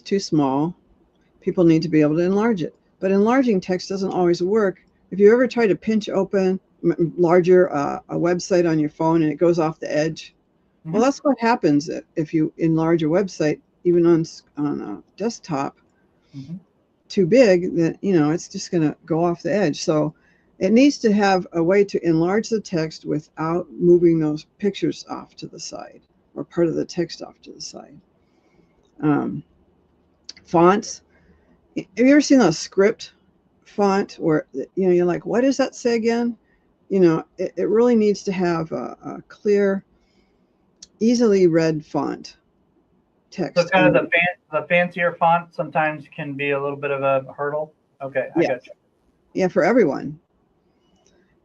too small. People need to be able to enlarge it. But enlarging text doesn't always work. If you ever try to pinch open larger a website on your phone and it goes off the edge, well, that's what happens if you enlarge a website, even on a desktop, too big, that it's just going to go off the edge. So it needs to have a way to enlarge the text without moving those pictures off to the side or part of the text off to the side. Fonts. Have you ever seen a script font where you're like, what does that say again? It really needs to have a clear, easily read font text. So kind of the fancier font sometimes can be a little bit of a hurdle. Okay, I got you. Yeah, for everyone.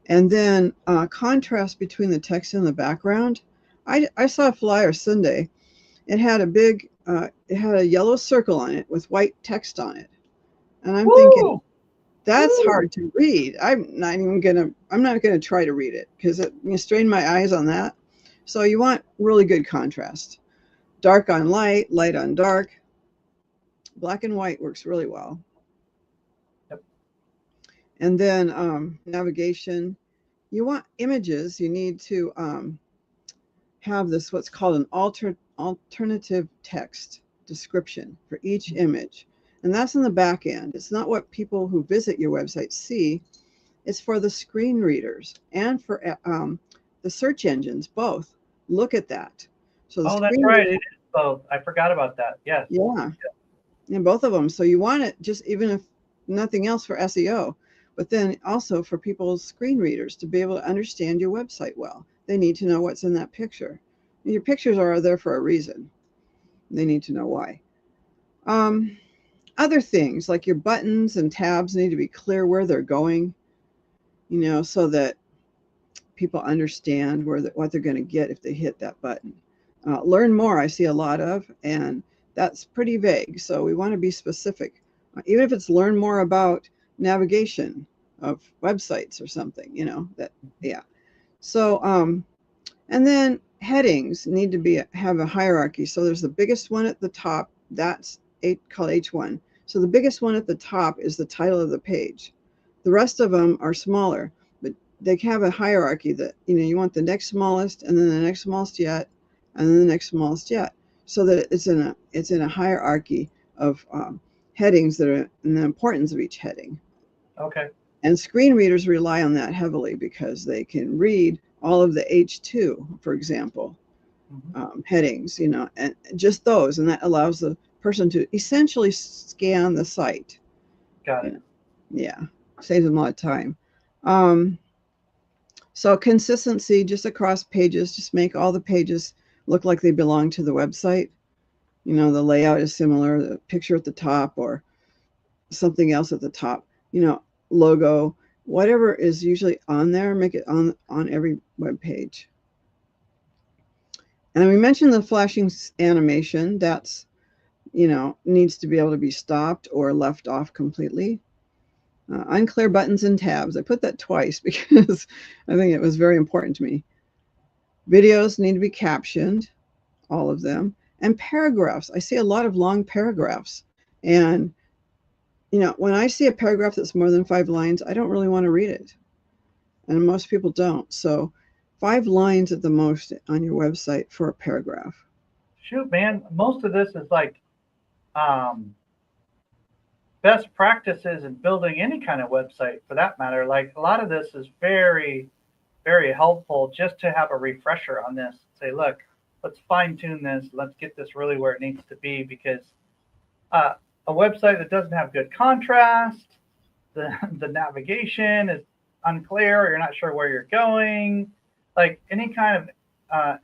And then contrast between the text and the background. I saw a flyer Sunday. It had it had a yellow circle on it with white text on it. And I'm thinking, that's hard to read. I'm not gonna try to read it because strain my eyes on that. So you want really good contrast. Dark on light, light on dark. Black and white works really well. Yep. And then navigation. You want images. You need to have this what's called an alternative text description for each image. And that's in the back end. It's not what people who visit your website see. It's for the screen readers and for the search engines, both. Look at that. So that's right. It is both. I forgot about that. Yes. Yeah. And both of them. So you want it just even if nothing else for SEO, but then also for people's screen readers to be able to understand your website well. They need to know what's in that picture. Your pictures are there for a reason. They need to know why. Other things like your buttons and tabs need to be clear where they're going, so that people understand what they're going to get if they hit that button. Learn more, I see a lot of, and that's pretty vague. So we want to be specific, even if it's learn more about navigation of websites or something, yeah. So, and then headings need to have a hierarchy. So there's the biggest one at the top. That's called H1. So the biggest one at the top is the title of the page. The rest of them are smaller, but they have a hierarchy that, you want the next smallest and then the next smallest yet, and then the next smallest yet, so that it's in a hierarchy of headings that are in the importance of each heading. Okay. And screen readers rely on that heavily because they can read all of the H2, for example, headings, and just those, and that allows the person to essentially scan the site. Got it. Yeah, saves them a lot of time. So consistency just across pages, just make all the pages look like they belong to the website. The layout is similar, the picture at the top or something else at the top, logo, whatever is usually on there, make it on every web page. And we mentioned the flashing animation. That's, needs to be able to be stopped or left off completely. Unclear buttons and tabs. I put that twice because I think it was very important to me. Videos need to be captioned, all of them. And paragraphs. I see a lot of long paragraphs. And, when I see a paragraph that's more than 5 lines, I don't really want to read it. And most people don't. So 5 lines at the most on your website for a paragraph. Shoot, man. Most of this is like best practices in building any kind of website for that matter. Like a lot of this is very, very helpful just to have a refresher on this. Say, look, let's fine tune this. Let's get this really where it needs to be, because a website that doesn't have good contrast, the navigation is unclear, or you're not sure where you're going, like any kind of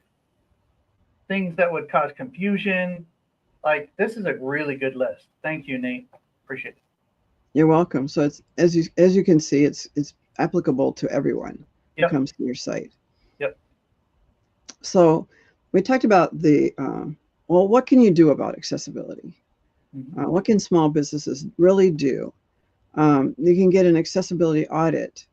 things that would cause confusion. Like this is a really good list. Thank you, Nate. Appreciate it. You're welcome. So it's as you can see, it's applicable to everyone who comes to your site. Yep. So we talked about the what can you do about accessibility? What can small businesses really do? You can get an accessibility audit.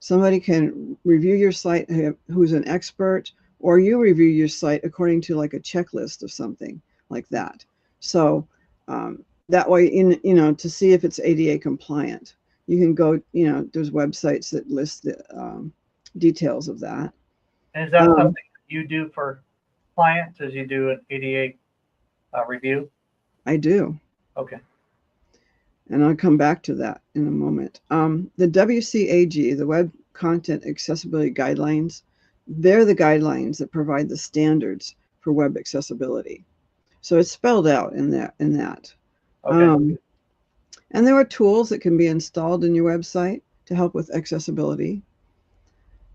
Somebody can review your site who's an expert, or you review your site according to like a checklist of something like that. So That way, to see if it's ADA compliant, you can go, there's websites that list the details of that. And is that something you do for clients as you do an ADA review? I do. Okay. And I'll come back to that in a moment. The WCAG, the Web Content Accessibility Guidelines, they're the guidelines that provide the standards for web accessibility. So it's spelled out in that. Okay. And there are tools that can be installed in your website to help with accessibility.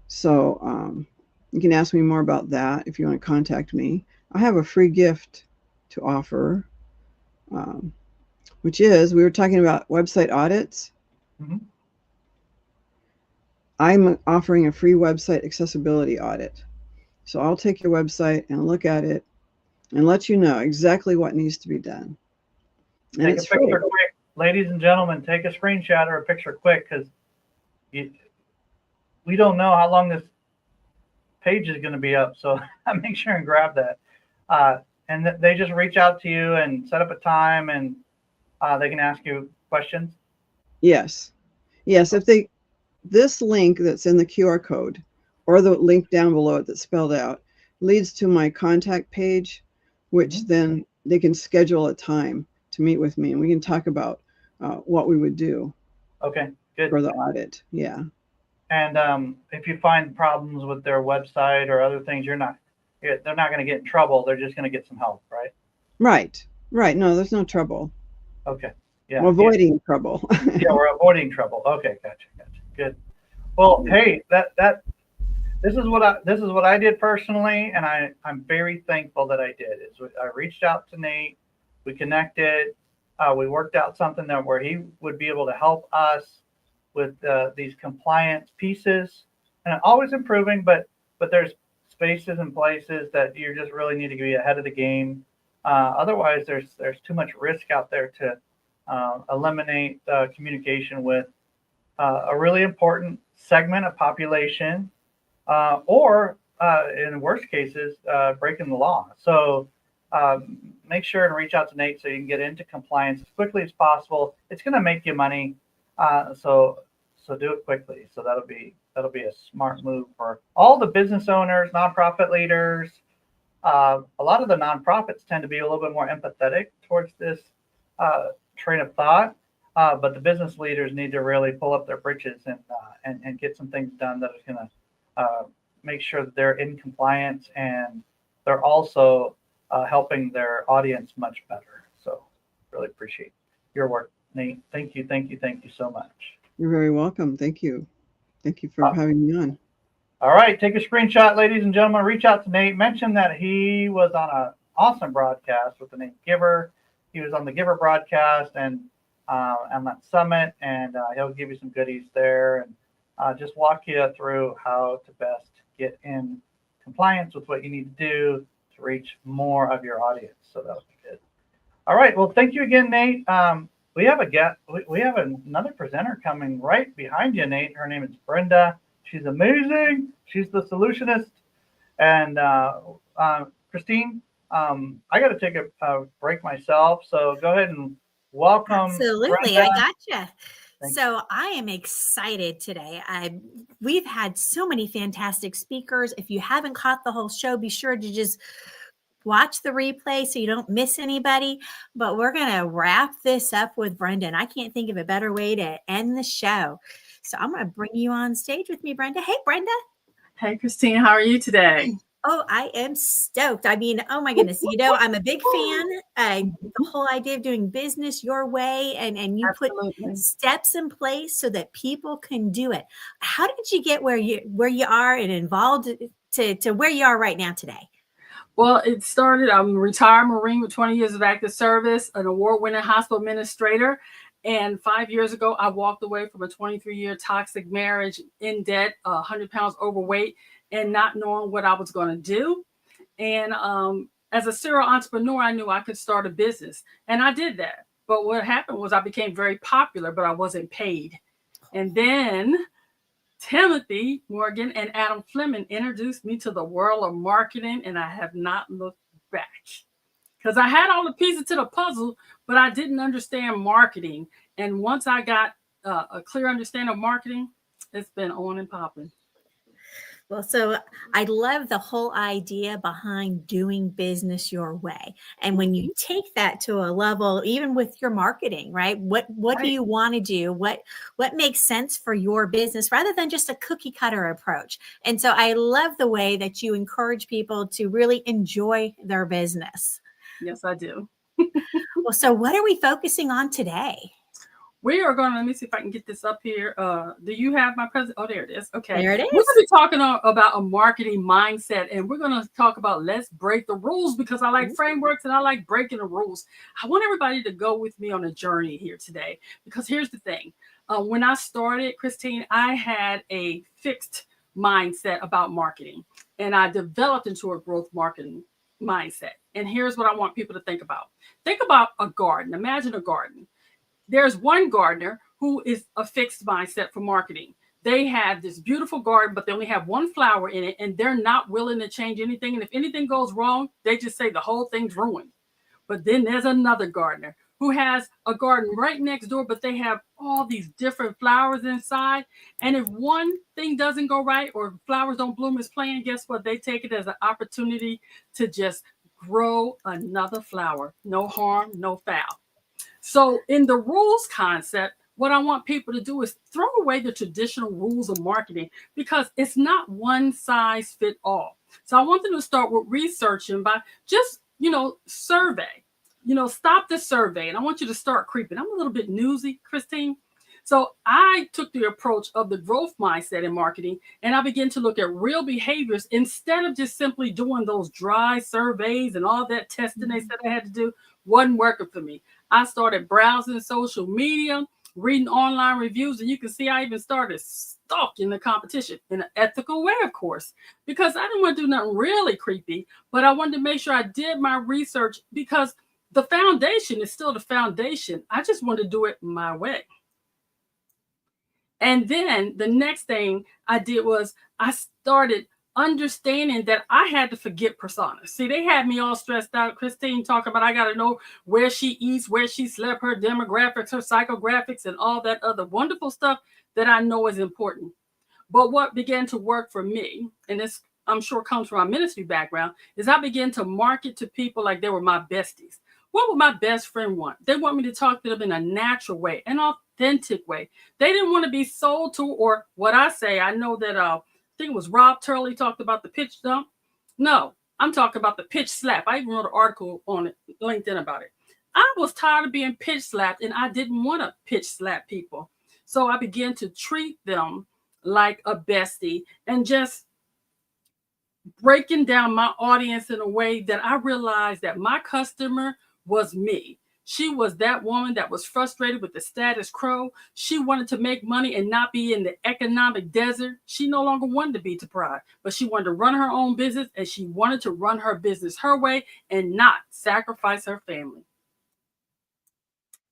So you can ask me more about that if you want to contact me. I have a free gift to offer, which is, we were talking about website audits. Mm-hmm. I'm offering a free website accessibility audit. So I'll take your website and look at it and let you know exactly what needs to be done. And take a picture quick. Ladies and gentlemen, take a screenshot or a picture quick, because we don't know how long this page is going to be up. So make sure and grab that. And they just reach out to you and set up a time, and they can ask you questions. Yes. If this link that's in the QR code, or the link down below it that's spelled out, leads to my contact page, which then they can schedule a time to meet with me, and we can talk about what we would do. Okay, good. For the audit, yeah. And if you find problems with their website or other things, they're not going to get in trouble. They're just going to get some help, right? Right. No, there's no trouble. Okay. Yeah. We're avoiding trouble. Yeah, we're avoiding trouble. Okay, gotcha. Good. Well, hey, this is what I did personally, and I'm very thankful that I did. I reached out to Nate, we connected, we worked out something where he would be able to help us with these compliance pieces, and always improving, but there's spaces and places that you just really need to be ahead of the game. Otherwise, there's too much risk out there to eliminate communication with a really important segment of population, or in worst cases, breaking the law. So make sure and reach out to Nate so you can get into compliance as quickly as possible. It's going to make you money, so do it quickly. So that'll be a smart move for all the business owners, nonprofit leaders. A lot of the nonprofits tend to be a little bit more empathetic towards this train of thought. But the business leaders need to really pull up their britches and get some things done that is going to make sure that they're in compliance, and they're also helping their audience much better. So really appreciate your work, Nate. Thank you so much. You're very welcome. Thank you for having me on. All right, take a screenshot, ladies and gentlemen. Reach out to Nate. Mention that he was on an awesome broadcast with the name Giver. He was on the Giver broadcast and on that summit, and he'll give you some goodies there, and just walk you through how to best get in compliance with what you need to do to reach more of your audience. So that'll be good. All right. Well, thank you again, Nate. We have another presenter coming right behind you, Nate. Her name is Brenda. She's amazing. She's the solutionist. And Christine, I got to take a break myself. So go ahead and welcome. Absolutely. Brenda. I gotcha. So I am excited today. We've had so many fantastic speakers. If you haven't caught the whole show, be sure to just watch the replay so you don't miss anybody. But we're going to wrap this up with Brenda. And I can't think of a better way to end the show. So I'm going to bring you on stage with me, Brenda. Hey, Brenda. Hey, Christine. How are you today? Oh, I am stoked. I mean, oh my goodness. I'm a big fan. The whole idea of doing business your way, and you Absolutely. Put steps in place so that people can do it. How did you get where you are and involved to where you are right now today? Well, it started, I'm a retired Marine with 20 years of active service, an award-winning hospital administrator. And 5 years ago, I walked away from a 23-year toxic marriage, in debt, 100 pounds overweight, and not knowing what I was going to do. And as a serial entrepreneur, I knew I could start a business. And I did that. But what happened was I became very popular, but I wasn't paid. And then Timothy Morgan and Adam Fleming introduced me to the world of marketing, and I have not looked back. because I had all the pieces to the puzzle, but I didn't understand marketing. And once I got a clear understanding of marketing, it's been on and popping. Well, so I love the whole idea behind doing business your way. And when you take that to a level, even with your marketing, right? What do Right. you want to do? What makes sense for your business rather than just a cookie cutter approach? And so I love the way that you encourage people to really enjoy their business. Yes, I do. Well, so what are we focusing on today? We are going to, let me see if I can get this up here. Do you have my present? Oh, there it is. Okay. There it We're is. going to be talking about a marketing mindset, and we're going to talk about let's break the rules, because I like frameworks and I like breaking the rules. I want everybody to go with me on a journey here today, because here's the thing. When I started, Christine, I had a fixed mindset about marketing, and I developed into a growth marketing mindset. And here's what I want people to think about. Think about a garden. Imagine a garden. There's one gardener who is a fixed mindset for marketing. They have this beautiful garden, but they only have one flower in it, and they're not willing to change anything. And if anything goes wrong, they just say the whole thing's ruined. But then there's another gardener who has a garden right next door, but they have all these different flowers inside. And if one thing doesn't go right or flowers don't bloom as planned, guess what? They take it as an opportunity to just grow another flower. No harm, no foul. So in the rules concept, what I want people to do is throw away the traditional rules of marketing, because it's not one size fit all. So I want them to start with researching by just, survey, stop the survey. And I want you to start creeping. I'm a little bit newsy, Christine. So I took the approach of the growth mindset in marketing, and I began to look at real behaviors instead of just simply doing those dry surveys and all that testing they said I had to do. Wasn't working for me. I started browsing social media, reading online reviews, and you can see I even started stalking the competition in an ethical way, of course, because I didn't want to do nothing really creepy, but I wanted to make sure I did my research, because the foundation is still the foundation. I just wanted to do it my way. And then the next thing I did was I started understanding that I had to forget personas. See, they had me all stressed out. Christine talking about I got to know where she eats, where she slept, her demographics, her psychographics, and all that other wonderful stuff that I know is important. But what began to work for me, and this I'm sure comes from my ministry background, is I began to market to people like they were my besties. What would my best friend want? They want me to talk to them in a natural way, an authentic way. They didn't want to be sold to, or what I say, I know that I think it was Rob Turley talked about the pitch dump. No, I'm talking about the pitch slap. I even wrote an article on it, LinkedIn, about it. I was tired of being pitch slapped, and I didn't want to pitch slap people. So I began to treat them like a bestie, and just breaking down my audience in a way that I realized that my customer was me. She was that woman that was frustrated with the status quo. She wanted to make money and not be in the economic desert. She no longer wanted to be deprived, but she wanted to run her own business, and she wanted to run her business her way and not sacrifice her family.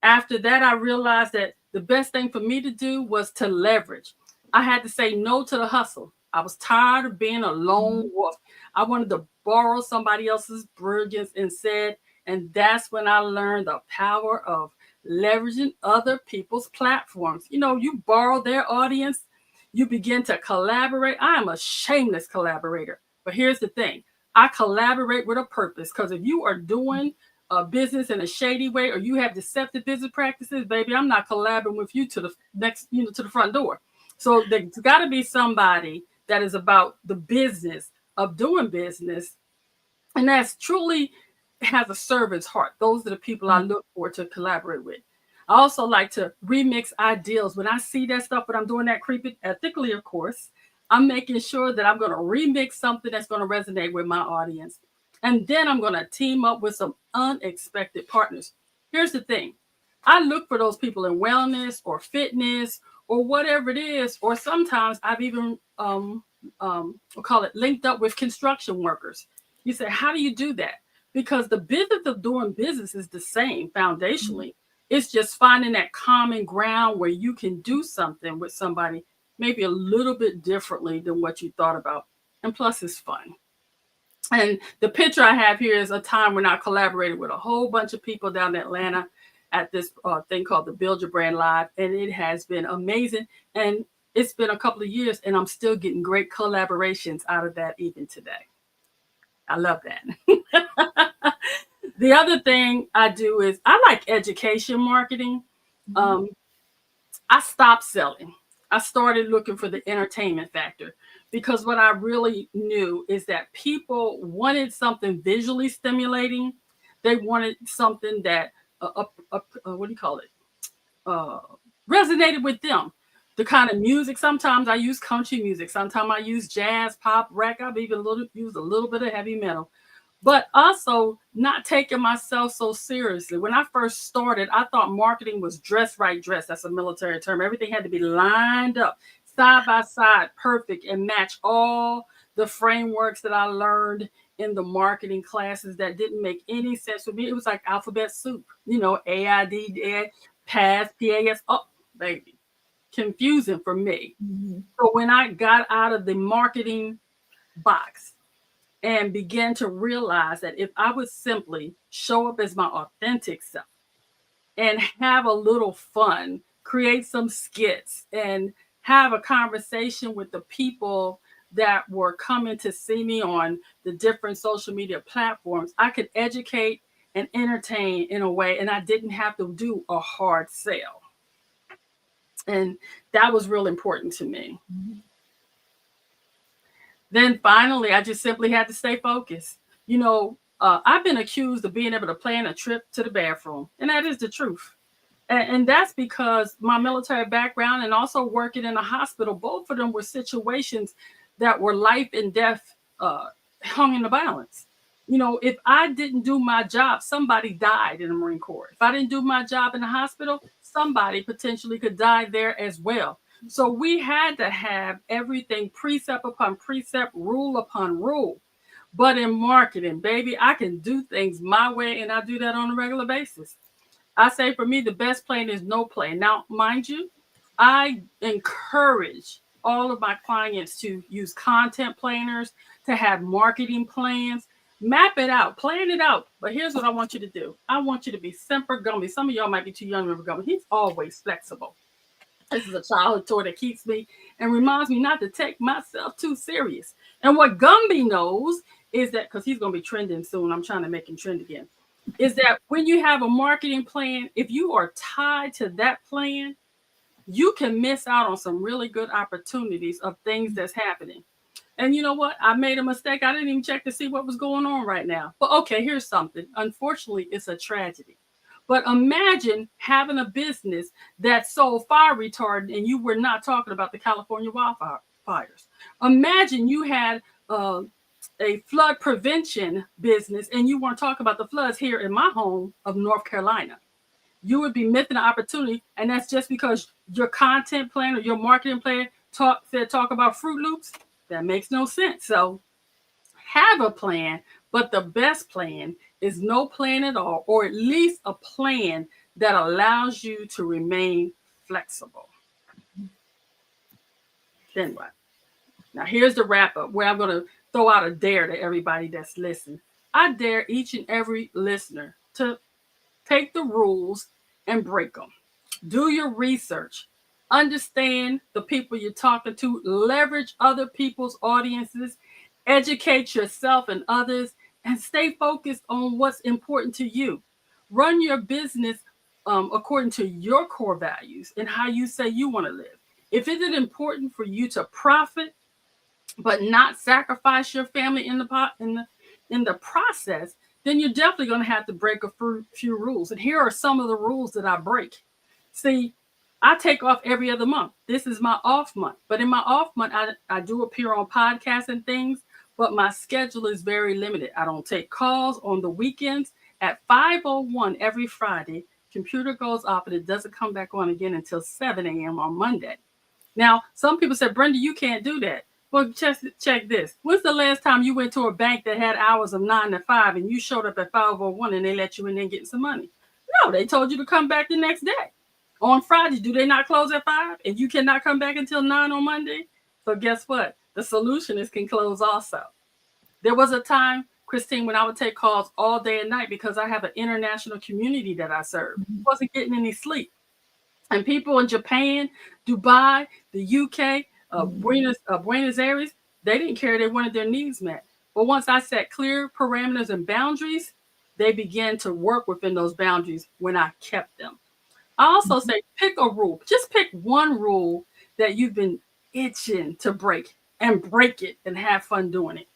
After that, I realized that the best thing for me to do was to leverage. I had to say no to the hustle. I was tired of being a lone wolf. I wanted to borrow somebody else's brilliance instead. And that's when I learned the power of leveraging other people's platforms. You borrow their audience, you begin to collaborate. I am a shameless collaborator. But here's the thing. I collaborate with a purpose, because if you are doing a business in a shady way, or you have deceptive business practices, baby, I'm not collaborating with you to the next, to the front door. So there's got to be somebody that is about the business of doing business, and that's truly has a servant's heart. Those are the people I look for to collaborate with. I also like to remix ideals. When I see that stuff, when I'm doing that creepy ethically, of course, I'm making sure that I'm going to remix something that's going to resonate with my audience. And then I'm going to team up with some unexpected partners. Here's the thing. I look for those people in wellness or fitness or whatever it is. Or sometimes I've even, we'll call it, linked up with construction workers. You say, how do you do that? Because the business of doing business is the same foundationally. It's just finding that common ground where you can do something with somebody maybe a little bit differently than what you thought about. And plus, it's fun. And the picture I have here is a time when I collaborated with a whole bunch of people down in Atlanta at this thing called the Build Your Brand Live. And it has been amazing. And it's been a couple of years and I'm still getting great collaborations out of that even today. I love that. The other thing I do is I like education marketing. I stopped selling. I started looking for the entertainment factor because what I really knew is that people wanted something visually stimulating. They wanted something that, what do you call it? Resonated with them. The kind of music. Sometimes I use country music. Sometimes I use jazz, pop, rock. I've even used a little bit of heavy metal. But also not taking myself so seriously. When I first started, I thought marketing was dress right dress. That's a military term. Everything had to be lined up, side by side, perfect, and match all the frameworks that I learned in the marketing classes that didn't make any sense for me. It was like alphabet soup, AID, PAS, PAS. Oh, baby, confusing for me. Mm-hmm. So when I got out of the marketing box and began to realize that if I would simply show up as my authentic self and have a little fun, create some skits, and have a conversation with the people that were coming to see me on the different social media platforms, I could educate and entertain in a way, and I didn't have to do a hard sell. And that was real important to me. Mm-hmm. Then finally, I just simply had to stay focused. I've been accused of being able to plan a trip to the bathroom, and that is the truth. And that's because my military background and also working in a hospital, both of them were situations that were life and death hung in the balance. If I didn't do my job, somebody died in the Marine Corps. If I didn't do my job in the hospital, somebody potentially could die there as well. So we had to have everything precept upon precept, rule upon rule. But in marketing, baby, I can do things my way, and I do that on a regular basis. I say for me, the best plan is no plan. Now, mind you, I encourage all of my clients to use content planners, to have marketing plans, map it out, plan it out. But here's what I want you to do. I want you to be Semper Gumby. Some of y'all might be too young to remember Gumby. He's always flexible. This is a childhood toy that keeps me and reminds me not to take myself too serious. And what Gumby knows is that, because he's going to be trending soon, I'm trying to make him trend again, is that when you have a marketing plan, if you are tied to that plan, you can miss out on some really good opportunities of things that's happening. And you know what? I made a mistake. I didn't even check to see what was going on right now. But okay, here's something. Unfortunately, it's a tragedy. But imagine having a business that sold fire retardant and you were not talking about the California wildfires. Imagine you had a flood prevention business and you weren't talking about the floods here in my home of North Carolina. You would be missing an opportunity, and that's just because your content plan or your marketing plan talk about Fruit Loops. That makes no sense. So have a plan, but the best plan is no plan at all, or at least a plan that allows you to remain flexible. Then what? Now here's the wrap up where I'm going to throw out a dare to everybody that's listening. I dare each and every listener to take the rules and break them. Do your research. Understand the people you're talking to. Leverage other people's audiences. Educate yourself and others. And stay focused on what's important to you. Run your business according to your core values and how you say you want to live. If it is important for you to profit, but not sacrifice your family in the process, then you're definitely going to have to break a few rules. And here are some of the rules that I break. See, I take off every other month. This is my off month. But in my off month, I do appear on podcasts and things, but my schedule is very limited. I don't take calls on the weekends. At 5:01 every Friday, computer goes off and it doesn't come back on again until 7 a.m. on Monday. Now, some people said, Brenda, you can't do that. Well, just check this. When's the last time you went to a bank that had hours of 9 to 5 and you showed up at 5:01 and they let you in and get some money? No, they told you to come back the next day. On Friday, do they not close at 5? And you cannot come back until 9 on Monday? So guess what? The solution is can close also. There was a time, Christine, when I would take calls all day and night because I have an international community that I serve. I wasn't getting any sleep. And people in Japan, Dubai, the UK, Buenos Aires, they didn't care. They wanted their needs met. But once I set clear parameters and boundaries, they began to work within those boundaries when I kept them. I also say pick a rule. Just pick one rule that you've been itching to break and break it and have fun doing it.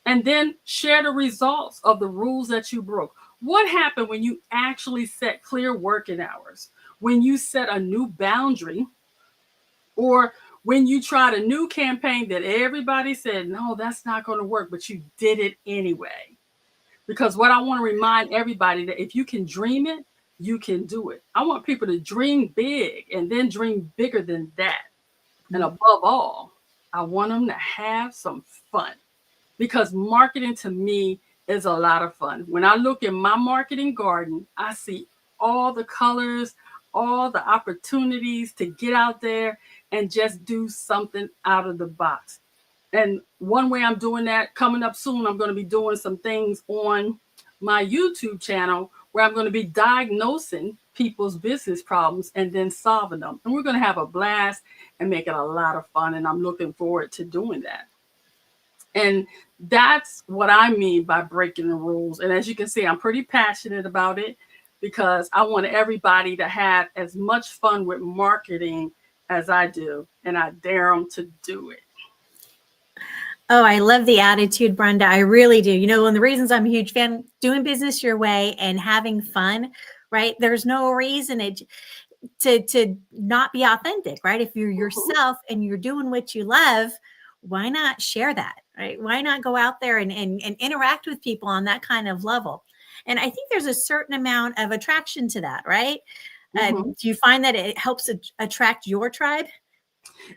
And then share the results of the rules that you broke. What happened when you actually set clear working hours? When you set a new boundary, or when you tried a new campaign that everybody said, no, that's not going to work, but you did it anyway. Because what I want to remind everybody that if you can dream it, you can do it. I want people to dream big and then dream bigger than that. And above all, I want them to have some fun, because marketing to me is a lot of fun. When I look in my marketing garden, I see all the colors, all the opportunities to get out there and just do something out of the box. And one way I'm doing that, coming up soon, I'm going to be doing some things on my YouTube channel where I'm going to be diagnosing people's business problems and then solving them. And we're going to have a blast and make it a lot of fun. And I'm looking forward to doing that. And that's what I mean by breaking the rules. And as you can see, I'm pretty passionate about it because I want everybody to have as much fun with marketing as I do. And I dare them to do it. Oh, I love the attitude, Brenda. I really do. You know, one of the reasons I'm a huge fan, doing business your way and having fun, right? There's no reason to not be authentic, right? If you're yourself and you're doing what you love, why not share that, right? Why not go out there and interact with people on that kind of level? And I think there's a certain amount of attraction to that, right? Do you find that it helps attract your tribe?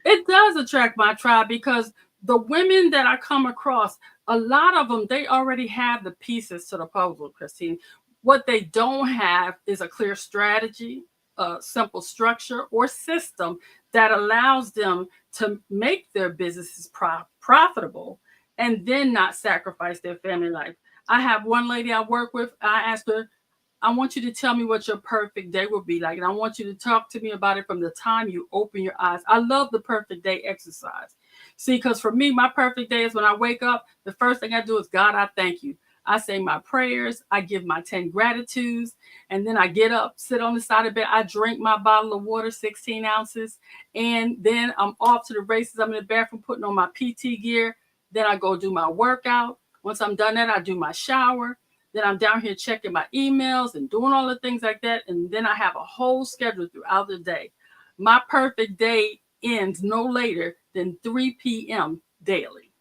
It does attract my tribe because the women that I come across, a lot of them, they already have the pieces to the puzzle, Christine. What they don't have is a clear strategy, a simple structure or system that allows them to make their businesses profitable and then not sacrifice their family life. I have one lady I work with. I asked her, I want you to tell me what your perfect day will be like. And I want you to talk to me about it from the time you open your eyes. I love the perfect day exercise. See, because for me, my perfect day is when I wake up, the first thing I do is, God, I thank you. I say my prayers. I give my 10 gratitudes. And then I get up, sit on the side of the bed. I drink my bottle of water, 16 ounces. And then I'm off to the races. I'm in the bathroom putting on my PT gear. Then I go do my workout. Once I'm done that, I do my shower. Then I'm down here checking my emails and doing all the things like that. And then I have a whole schedule throughout the day. My perfect day ends no later than 3 p.m. daily.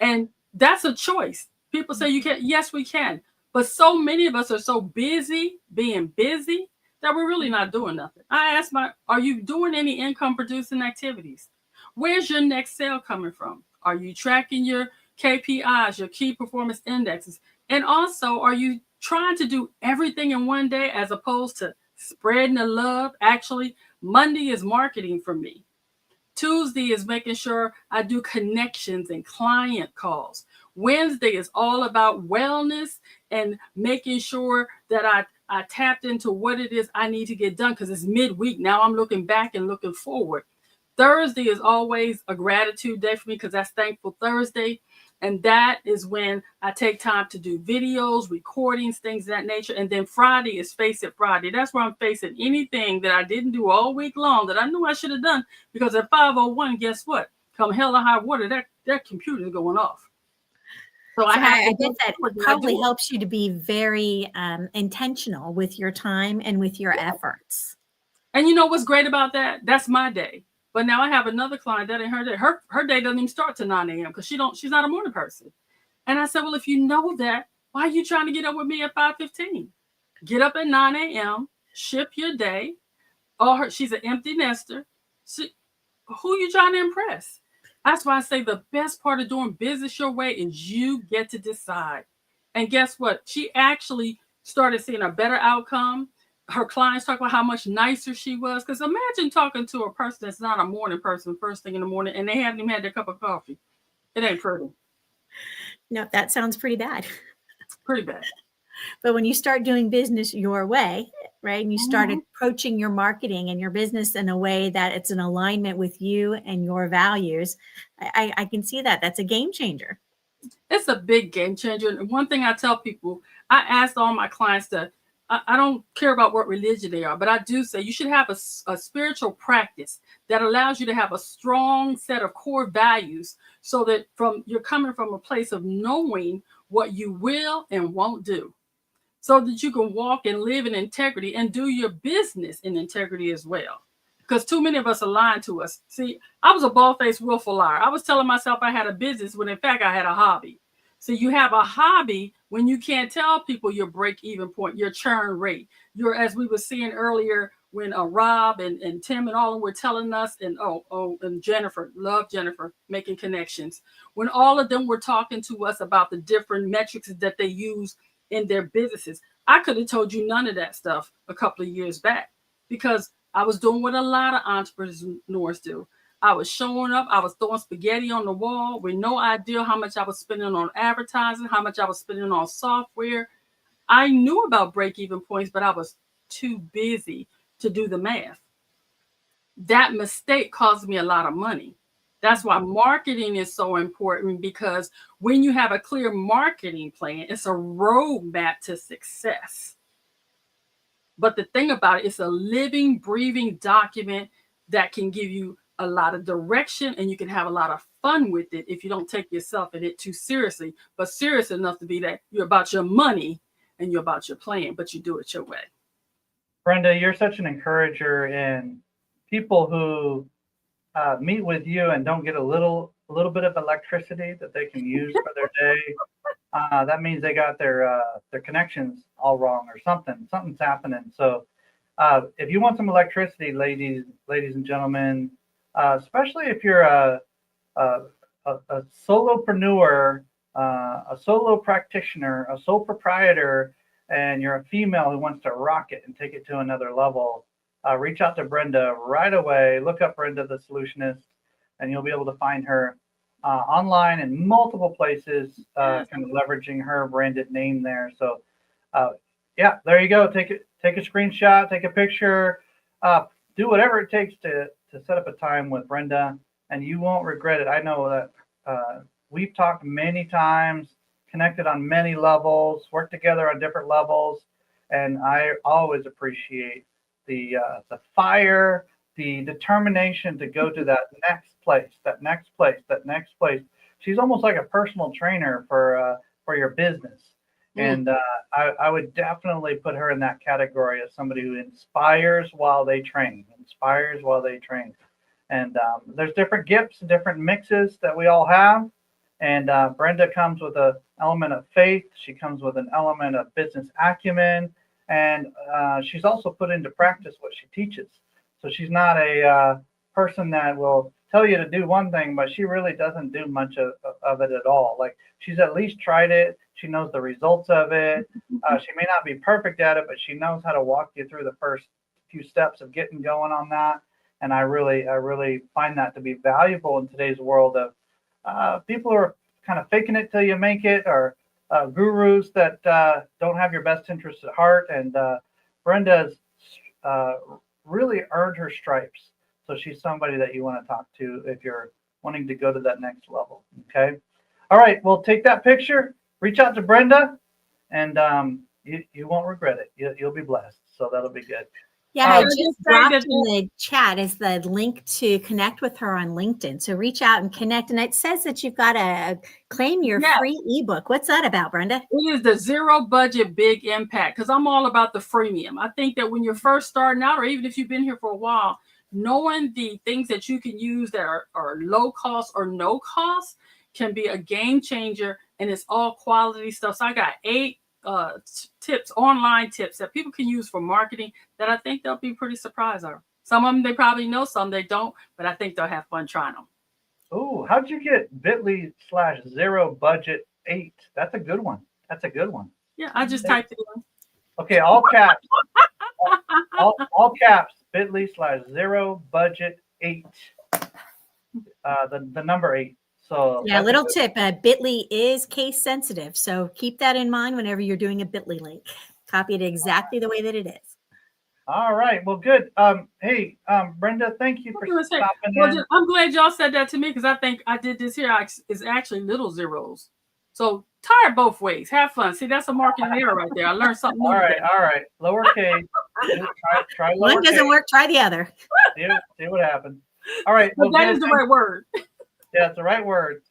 And that's a choice. People say you can't. Yes, we can. But so many of us are so busy being busy that we're really not doing nothing. I asked are you doing any income producing activities? Where's your next sale coming from? Are you tracking your KPIs, your key performance indexes? And also, are you trying to do everything in one day as opposed to spreading the love? Actually, Monday is marketing for me. Tuesday is making sure I do connections and client calls. Wednesday is all about wellness and making sure that I tapped into what it is I need to get done because it's midweek. Now I'm looking back and looking forward. Thursday is always a gratitude day for me because that's Thankful Thursday. And that is when I take time to do videos, recordings, things of that nature. And then Friday is Face It Friday. That's where I'm facing anything that I didn't do all week long that I knew I should have done. Because at 5:01, guess what? Come hell or high water, that computer is going off. So I bet that probably helps you to be very intentional with your time and with your efforts. And you know what's great about that? That's my day. But now I have another client that ain't her day. Her day doesn't even start till 9 a.m. because she's not a morning person. And I said, well, if you know that, why are you trying to get up with me at 5:15? Get up at 9 a.m., ship your day. She's an empty nester. Who you trying to impress? That's why I say the best part of doing business your way is you get to decide. And guess what? She actually started seeing a better outcome. Her clients talk about how much nicer she was. Because imagine talking to a person that's not a morning person first thing in the morning and they haven't even had their cup of coffee. It ain't pretty. No, that sounds pretty bad. Pretty bad. But when you start doing business your way, right, and you start approaching your marketing and your business in a way that it's in alignment with you and your values, I can see that. That's a game changer. It's a big game changer. And one thing I tell people, I ask all my clients to, I don't care about what religion they are, but I do say you should have a spiritual practice that allows you to have a strong set of core values so that you're coming from a place of knowing what you will and won't do, so that you can walk and live in integrity and do your business in integrity as well. Because too many of us are lying to us. See, I was a bald-faced willful liar. I was telling myself I had a business when in fact I had a hobby. So you have a hobby when you can't tell people your break-even point, your churn rate. As we were seeing earlier when Rob and Tim and all of them were telling us, and and Jennifer, love Jennifer, making connections. When all of them were talking to us about the different metrics that they use in their businesses, I could have told you none of that stuff a couple of years back, because I was doing what a lot of entrepreneurs do. I was showing up, I was throwing spaghetti on the wall with no idea how much I was spending on advertising, how much I was spending on software. I knew about break-even points, but I was too busy to do the math. That mistake cost me a lot of money. That's why marketing is so important, because when you have a clear marketing plan, it's a roadmap to success. But the thing about it, it's a living, breathing document that can give you a lot of direction, and you can have a lot of fun with it if you don't take yourself and it too seriously, but serious enough to be that you're about your money and you're about your plan, but you do it your way. Brenda, you're such an encourager in people who meet with you and don't get a little bit of electricity that they can use for their day. That means they got their connections all wrong, or something's happening. So if you want some electricity, ladies and gentlemen, especially if you're a solopreneur, a solo practitioner, a sole proprietor, and you're a female who wants to rock it and take it to another level, reach out to Brenda right away. Look up Brenda the Solutionist, and you'll be able to find her online in multiple places, kind of leveraging her branded name there. So yeah, there you go. Take a screenshot, take a picture, do whatever it takes to set up a time with Brenda, and you won't regret it. I know that we've talked many times, connected on many levels, worked together on different levels, and I always appreciate the fire, the determination to go to that next place. She's almost like a personal trainer for your business. And I would definitely put her in that category as somebody who inspires while they train. And there's different gifts, different mixes that we all have. And Brenda comes with an element of faith. She comes with an element of business acumen. And she's also put into practice what she teaches. So she's not a person that will tell you to do one thing, but she really doesn't do much of it at all. Like, she's at least tried it. She knows the results of it. She may not be perfect at it, but she knows how to walk you through the first few steps of getting going on that. And I really find that to be valuable in today's world of people who are kind of faking it till you make it, or gurus that don't have your best interests at heart. And Brenda's really earned her stripes. So she's somebody that you want to talk to if you're wanting to go to that next level. Okay. All right. Well, take that picture, reach out to Brenda, and you won't regret it. You'll be blessed. So that'll be good. Yeah, I just dropped in the chat is the link to connect with her on LinkedIn. So reach out and connect. And it says that you've got to claim your free ebook. What's that about, Brenda? It is the Zero Budget Big Impact, because I'm all about the freemium. I think that when you're first starting out, or even if you've been here for a while, knowing the things that you can use that are low cost or no cost can be a game changer, and it's all quality stuff. So I got 8 tips, online tips that people can use for marketing that I think they'll be pretty surprised of. Some of them they probably know, some they don't, but I think they'll have fun trying them. Oh, how'd you get bit.ly/0budget8? That's a good one. Yeah, I just typed it in. Okay, all caps. all caps. bit.ly/0budget8. The number 8. So yeah, little tip, Bitly is case sensitive. So keep that in mind whenever you're doing a Bitly link. Copy it exactly the way that it is. All right. Well, good. Hey, Brenda, thank you for stopping in. I'm glad y'all said that to me because I think I did this here. It's actually little zeros. So tire both ways. Have fun. See, that's a marketing error right there. I learned something new. All right. Lowercase. Try lowercase. One doesn't work, try the other. See what happens. All right. But that is the right word. Yeah, it's the right word.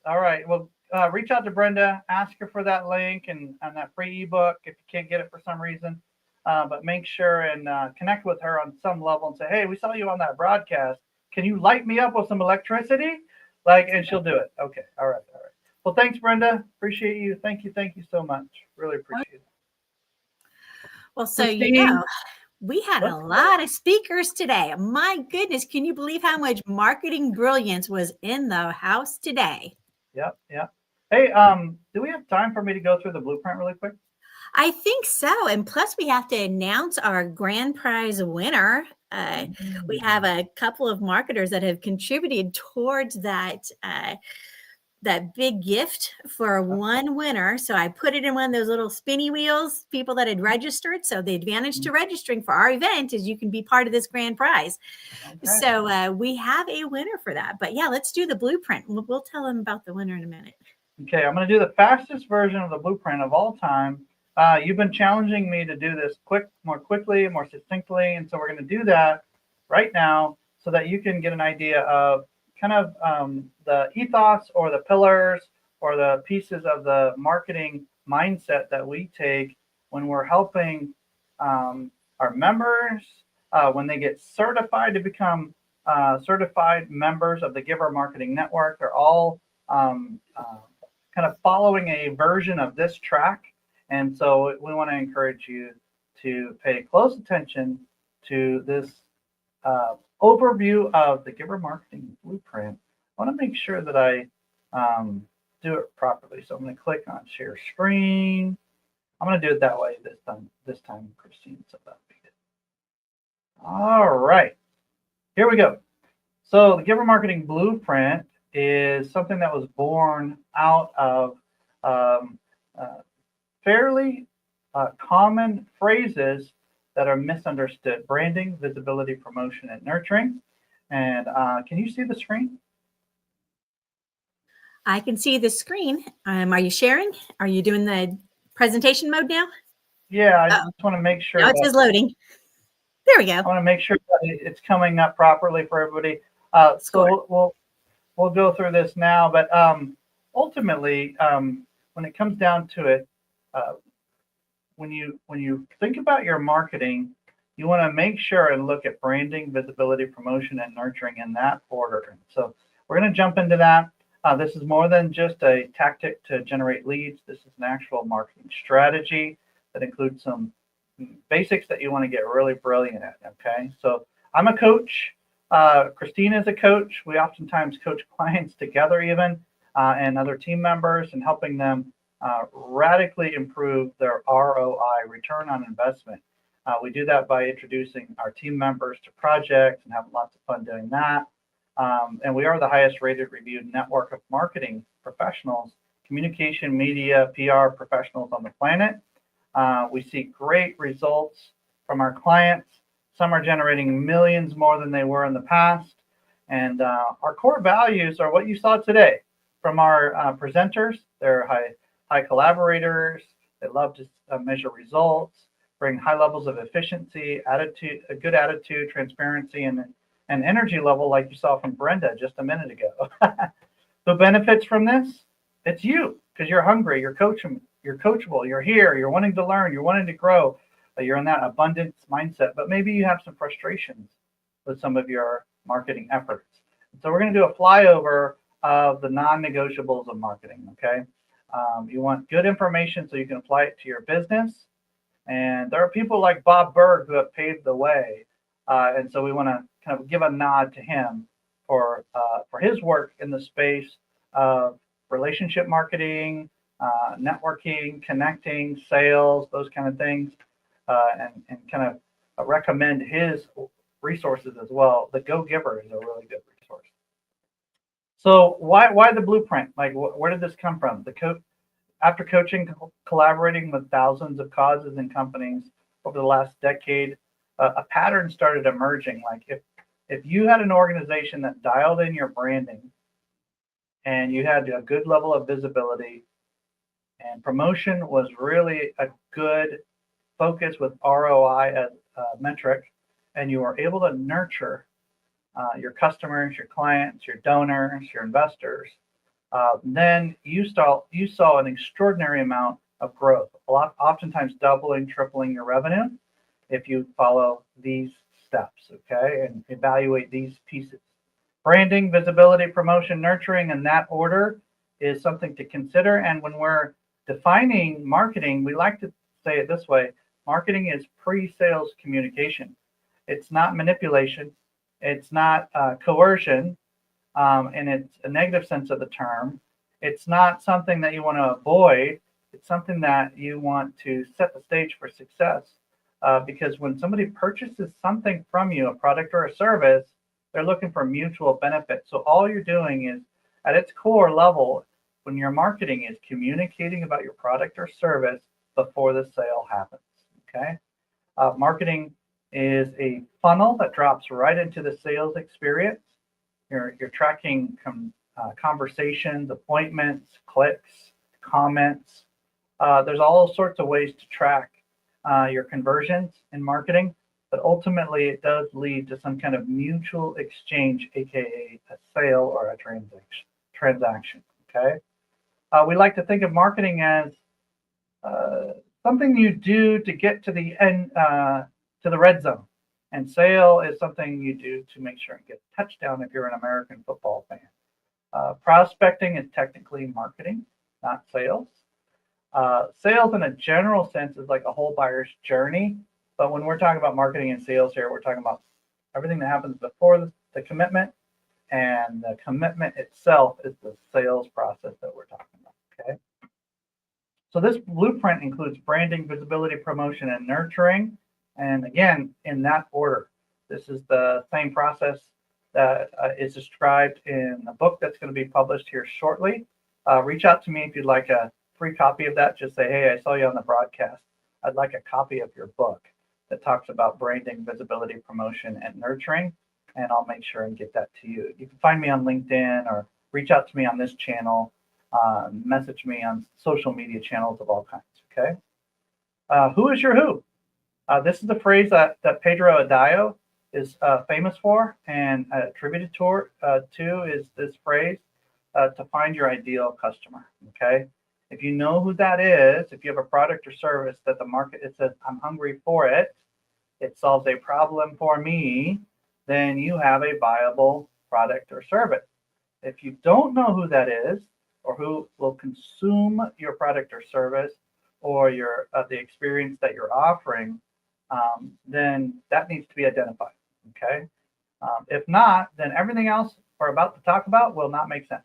All right. Well, reach out to Brenda, ask her for that link and that free ebook if you can't get it for some reason. But make sure and connect with her on some level and say, hey, we saw you on that broadcast. Can you light me up with some electricity? And she'll do it. Okay. All right. Well, thanks, Brenda. Appreciate you. Thank you so much. Really appreciate it. Well, so Christine, we had a lot of speakers today. My goodness, can you believe how much marketing brilliance was in the house today? Yep. Hey, do we have time for me to go through the blueprint really quick? I think so. And plus, we have to announce our grand prize winner. We have a couple of marketers that have contributed towards that big gift for one winner. So I put it in one of those little spinny wheels, people that had registered. So the advantage to registering for our event is you can be part of this grand prize. Okay. So we have a winner for that. But yeah, let's do the blueprint. We'll tell them about the winner in a minute. Okay, I'm going to do the fastest version of the blueprint of all time. You've been challenging me to do this more quickly, more succinctly. And so we're going to do that right now so that you can get an idea of kind of the ethos or the pillars or the pieces of the marketing mindset that we take when we're helping our members, when they get certified to become certified members of the Giver Marketing Network. They're all kind of following a version of this track. And so we want to encourage you to pay close attention to this overview of the Giver Marketing Blueprint. I want to make sure that I do it properly. So I'm going to click on share screen. I'm going to do it that way this time, Christine. So that'll be good. All right, here we go. So the Giver Marketing Blueprint is something that was born out of fairly common phrases that are misunderstood: branding, visibility, promotion, and nurturing. And can you see the screen? I can see the screen. Are you sharing? Are you doing the presentation mode now? Yeah, I just want to make sure. Now it says loading. There we go. I want to make sure that it's coming up properly for everybody. So we'll go through this now. But ultimately, when it comes down to it, when you think about your marketing, you want to make sure and look at branding, visibility, promotion, and nurturing in that order. So we're going to jump into that. This is more than just a tactic to generate leads. This is an actual marketing strategy that includes some basics that you want to get really brilliant at. Okay, so I'm a coach. Christine is a coach. We oftentimes coach clients together even and other team members and helping them radically improve their ROI, return on investment. We do that by introducing our team members to projects and have lots of fun doing that. And we are the highest rated reviewed network of marketing professionals, communication, media, PR professionals on the planet. We see great results from our clients. Some are generating millions more than they were in the past. And our core values are what you saw today from our presenters. They're high collaborators. They love to measure results, bring high levels of efficiency, attitude, a good attitude, transparency, and energy level like you saw from Brenda just a minute ago. Who benefits from this? It's you, because you're hungry, you're coachable, you're here, you're wanting to learn, you're wanting to grow, you're in that abundance mindset, but maybe you have some frustrations with some of your marketing efforts. So we're going to do a flyover of the non-negotiables of marketing, okay? You want good information so you can apply it to your business. And there are people like Bob Berg who have paved the way. And so we want to kind of give a nod to him for his work in the space of relationship marketing, networking, connecting, sales, those kind of things, and kind of recommend his resources as well. The Go Giver is a really good resource. So why the blueprint? Like, where did this come from? After coaching, collaborating with thousands of causes and companies over the last decade, a pattern started emerging. Like, if you had an organization that dialed in your branding and you had a good level of visibility, and promotion was really a good focus with ROI as a metric, and you were able to nurture your customers, your clients, your donors, your investors, then you saw an extraordinary amount of growth, oftentimes doubling, tripling your revenue if you follow these steps, okay, and evaluate these pieces. Branding, visibility, promotion, nurturing, in that order is something to consider. And when we're defining marketing, we like to say it this way: marketing is pre-sales communication. It's not manipulation. It's not coercion, and it's a negative sense of the term. It's not something that you want to avoid. It's something that you want to set the stage for success. Because when somebody purchases something from you, a product or a service, they're looking for mutual benefit. So all you're doing is, at its core level, when you're marketing, is communicating about your product or service before the sale happens. Okay, marketing is a funnel that drops right into the sales experience. You're tracking conversations, appointments, clicks, comments. There's all sorts of ways to track your conversions in marketing, but ultimately it does lead to some kind of mutual exchange, aka a sale or a transaction. Okay, we like to think of marketing as something you do to get to the end, to the red zone, and sale is something you do to make sure and get a touchdown if you're an American football fan. Prospecting is technically marketing, not sales. Sales in a general sense is like a whole buyer's journey, but when we're talking about marketing and sales here, we're talking about everything that happens before the commitment, and the commitment itself is the sales process that we're talking about. Okay. So this blueprint includes branding, visibility, promotion, and nurturing. And again, in that order. This is the same process that is described in the book that's going to be published here shortly. Reach out to me if you'd like a free copy of that. Just say, hey, I saw you on the broadcast. I'd like a copy of your book that talks about branding, visibility, promotion, and nurturing. And I'll make sure and get that to you. You can find me on LinkedIn or reach out to me on this channel. Message me on social media channels of all kinds. Okay. Who is your who? This is the phrase that Pedro Adayo is famous for, and attributed to is this phrase, to find your ideal customer. Okay. If you know who that is, if you have a product or service that the market, it says, I'm hungry for it, it solves a problem for me, then you have a viable product or service. If you don't know who that is, or who will consume your product or service, or your the experience that you're offering, then that needs to be identified. Okay. If not, then everything else we're about to talk about will not make sense.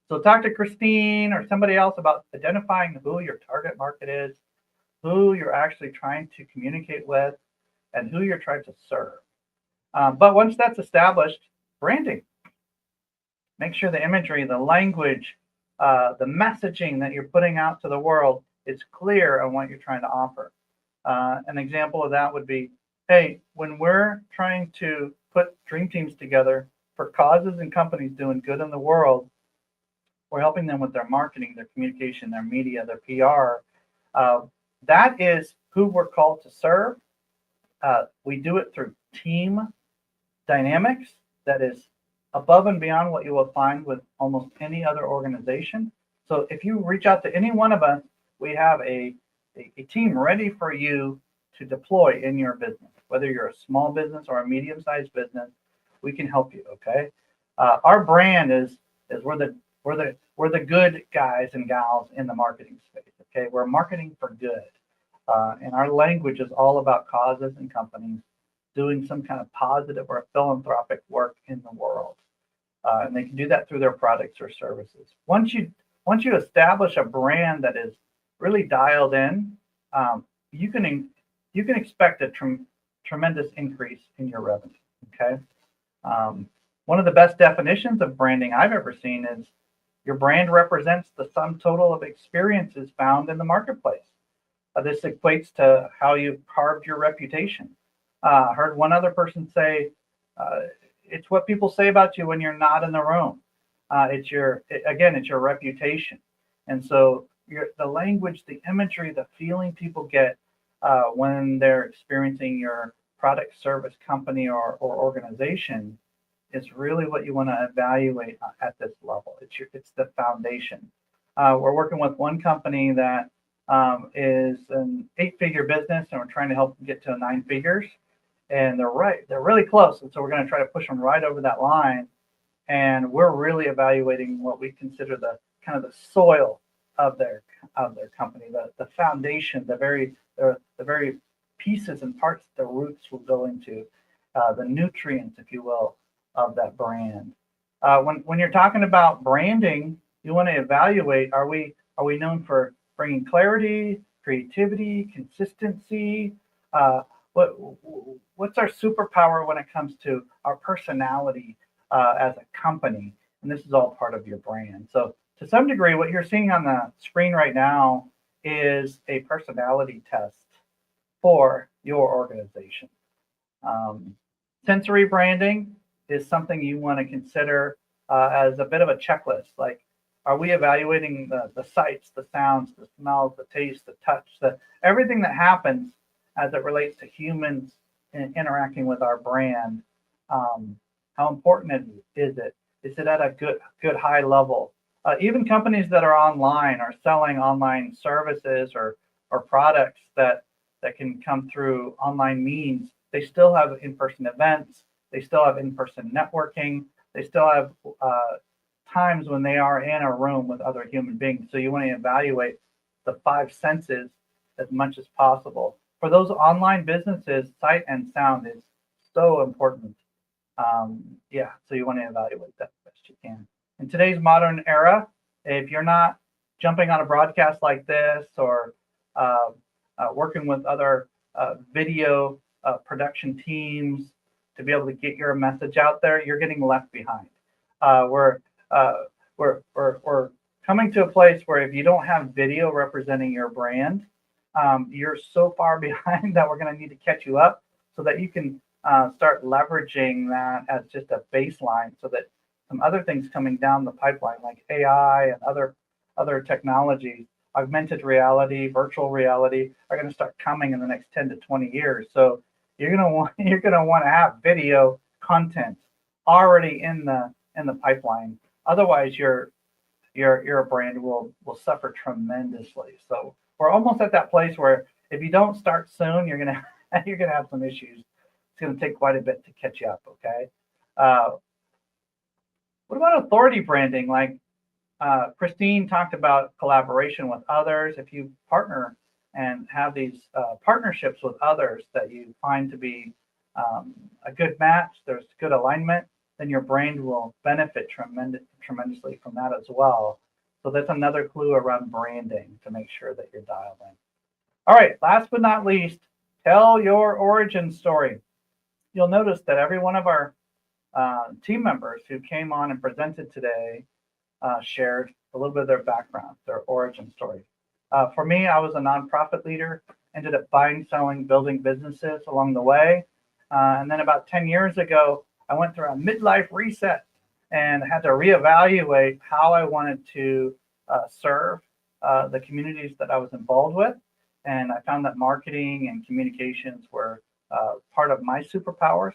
So talk to Christine or somebody else about identifying who your target market is, who you're actually trying to communicate with, and who you're trying to serve. But once that's established, branding. Make sure the imagery, the language, the messaging that you're putting out to the world is clear on what you're trying to offer. An example of that would be, hey, when we're trying to put dream teams together for causes and companies doing good in the world, we're helping them with their marketing, their communication, their media, their PR. That is who we're called to serve. We do it through team dynamics that is above and beyond what you will find with almost any other organization. So if you reach out to any one of us, we have a team ready for you to deploy in your business. Whether you're a small business or a medium-sized business, we can help you. Okay. Our brand is we're the good guys and gals in the marketing space. Okay. We're marketing for good. And our language is all about causes and companies doing some kind of positive or philanthropic work in the world. And they can do that through their products or services. Once you establish a brand that is really dialed in, you can expect a tremendous increase in your revenue. Okay. One of the best definitions of branding I've ever seen is your brand represents the sum total of experiences found in the marketplace. This equates to how you've carved your reputation. I heard one other person say, it's what people say about you when you're not in the room. It's your reputation. And so the language, the imagery, the feeling people get when they're experiencing your product, service, company, or organization is really what you want to evaluate at this level. It's the foundation. We're working with one company that is an 8-figure business, and we're trying to help them get to 9 figures. And they're really close. And so we're going to try to push them right over that line. And we're really evaluating what we consider the kind of the soil of their company, the foundation, the very pieces and parts the roots will go into, the nutrients, if you will, of that brand. When you're talking about branding, you want to evaluate: are we known for bringing clarity, creativity, consistency? What's our superpower when it comes to our personality as a company? And this is all part of your brand. So to some degree, what you're seeing on the screen right now is a personality test for your organization. Sensory branding is something you want to consider as a bit of a checklist. Like, are we evaluating the sights, the sounds, the smells, the taste, the touch, everything that happens as it relates to humans interacting with our brand? How important is it? Is it at a good high level? Even companies that are online are selling online services or products that can come through online means. They still have in-person events. They still have in-person networking. They still have times when they are in a room with other human beings. So you want to evaluate the 5 senses as much as possible. For those online businesses, sight and sound is so important. So you want to evaluate that best you can. In today's modern era, if you're not jumping on a broadcast like this or working with other video production teams to be able to get your message out there, you're getting left behind. We're coming to a place where if you don't have video representing your brand, you're so far behind that we're going to need to catch you up so that you can start leveraging that as just a baseline, so that some other things coming down the pipeline like AI and other technologies, augmented reality, virtual reality, are going to start coming in the next 10 to 20 years. So you're going to want to have video content already in the pipeline. Otherwise, your brand will suffer tremendously. So we're almost at that place where if you don't start soon, you're gonna have some issues. It's gonna take quite a bit to catch you up. Okay. What about authority branding? Like Christine talked about collaboration with others. If you partner and have these partnerships with others that you find to be a good match, there's good alignment, then your brand will benefit tremendously from that as well. So that's another clue around branding to make sure that you're dialed in. All right, last but not least, tell your origin story. You'll notice that every one of our team members who came on and presented today shared a little bit of their background, their origin story. For me, I was a nonprofit leader, ended up buying, selling, building businesses along the way. And then about 10 years ago, I went through a midlife reset and had to reevaluate how I wanted to serve the communities that I was involved with. And I found that marketing and communications were part of my superpowers,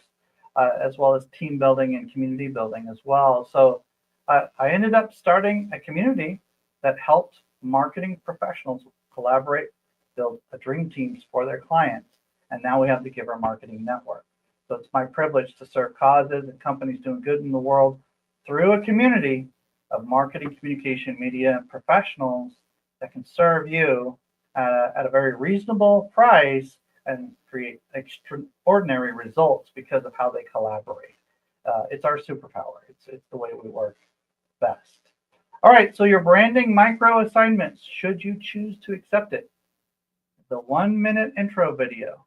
as well as team building and community building as well. So I ended up starting a community that helped marketing professionals collaborate, build dream teams for their clients. And now we have the Giver Marketing Network. So it's my privilege to serve causes and companies doing good in the world through a community of marketing, communication, media, and professionals that can serve you at a very reasonable price and create extraordinary results because of how they collaborate. It's our superpower. It's the way we work best. All right, so your branding micro assignments, should you choose to accept it. The 1-minute intro video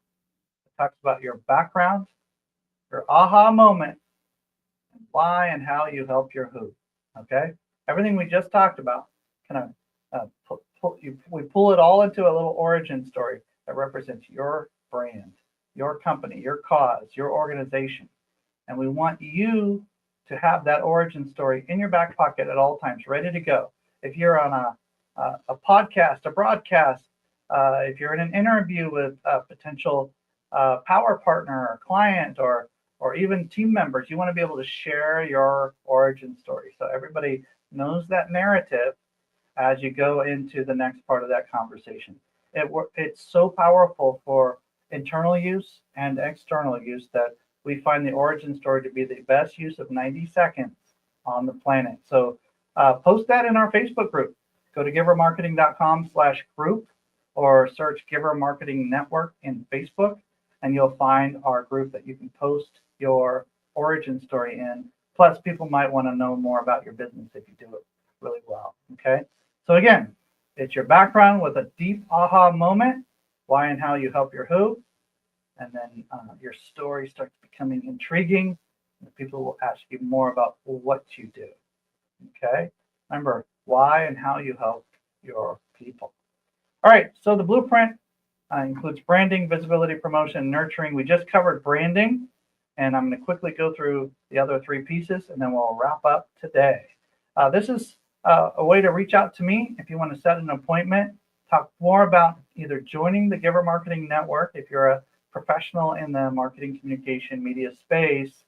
talks about your background, your aha moment, and why and how you help your who. Okay, everything we just talked about, kind of we pull it all into a little origin story that represents your brand, your company, your cause, your organization. And we want you to have that origin story in your back pocket at all times, ready to go. If you're on a podcast, a broadcast, if you're in an interview with a potential power partner or client or even team members, you want to be able to share your origin story so everybody knows that narrative as you go into the next part of that conversation. It's so powerful for internal use and external use that we find the origin story to be the best use of 90 seconds on the planet. So post that in our Facebook group. Go to givermarketing.com/group or search Giver Marketing Network in Facebook, and you'll find our group that you can post your origin story in. Plus, people might want to know more about your business if you do it really well. Okay. So again, it's your background with a deep aha moment, why and how you help your who, and then your story starts becoming intriguing, and people will ask you more about what you do. Okay. Remember, why and how you help your people. All right. So the blueprint includes branding, visibility, promotion, nurturing. We just covered branding, and I'm going to quickly go through the other 3 pieces, and then we'll wrap up today. This is a way to reach out to me if you want to set an appointment, talk more about either joining the Giver Marketing Network. If you're a professional in the marketing, communication, media space,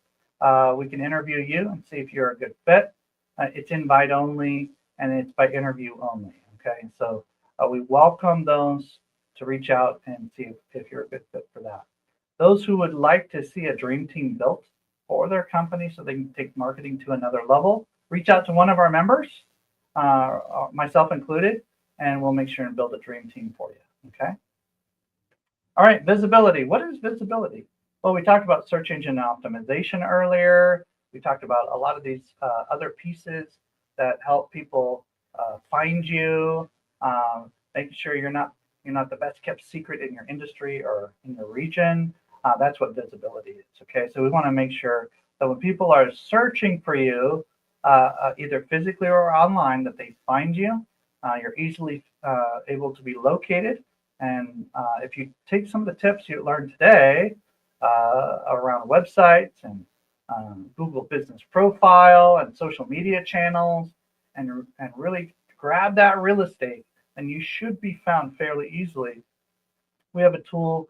we can interview you and see if you're a good fit. It's invite only, and it's by interview only. Okay, so we welcome those to reach out and see if you're a good fit for that. Those who would like to see a dream team built for their company so they can take marketing to another level, reach out to one of our members, myself included, and we'll make sure and build a dream team for you. Okay. All right, visibility. What is visibility? Well, we talked about search engine optimization earlier. We talked about a lot of these other pieces that help people find you, making sure you're not the best kept secret in your industry or in your region. That's what visibility is. Okay, so we want to make sure that when people are searching for you, either physically or online, that they find you. You're easily able to be located. And if you take some of the tips you learned today around websites and Google Business Profile and social media channels, and really grab that real estate, then you should be found fairly easily. We have a tool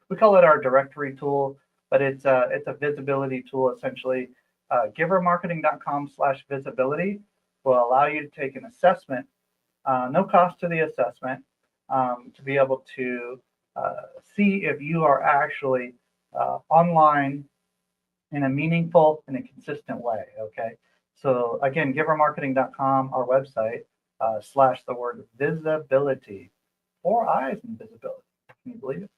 we call it our directory tool, but it's a visibility tool essentially. Givermarketing.com/visibility will allow you to take an assessment, no cost to the assessment, to be able to see if you are actually online in a meaningful and a consistent way. Okay, so again, givermarketing.com, our website, / the word visibility, 4 I's in visibility. Can you believe it?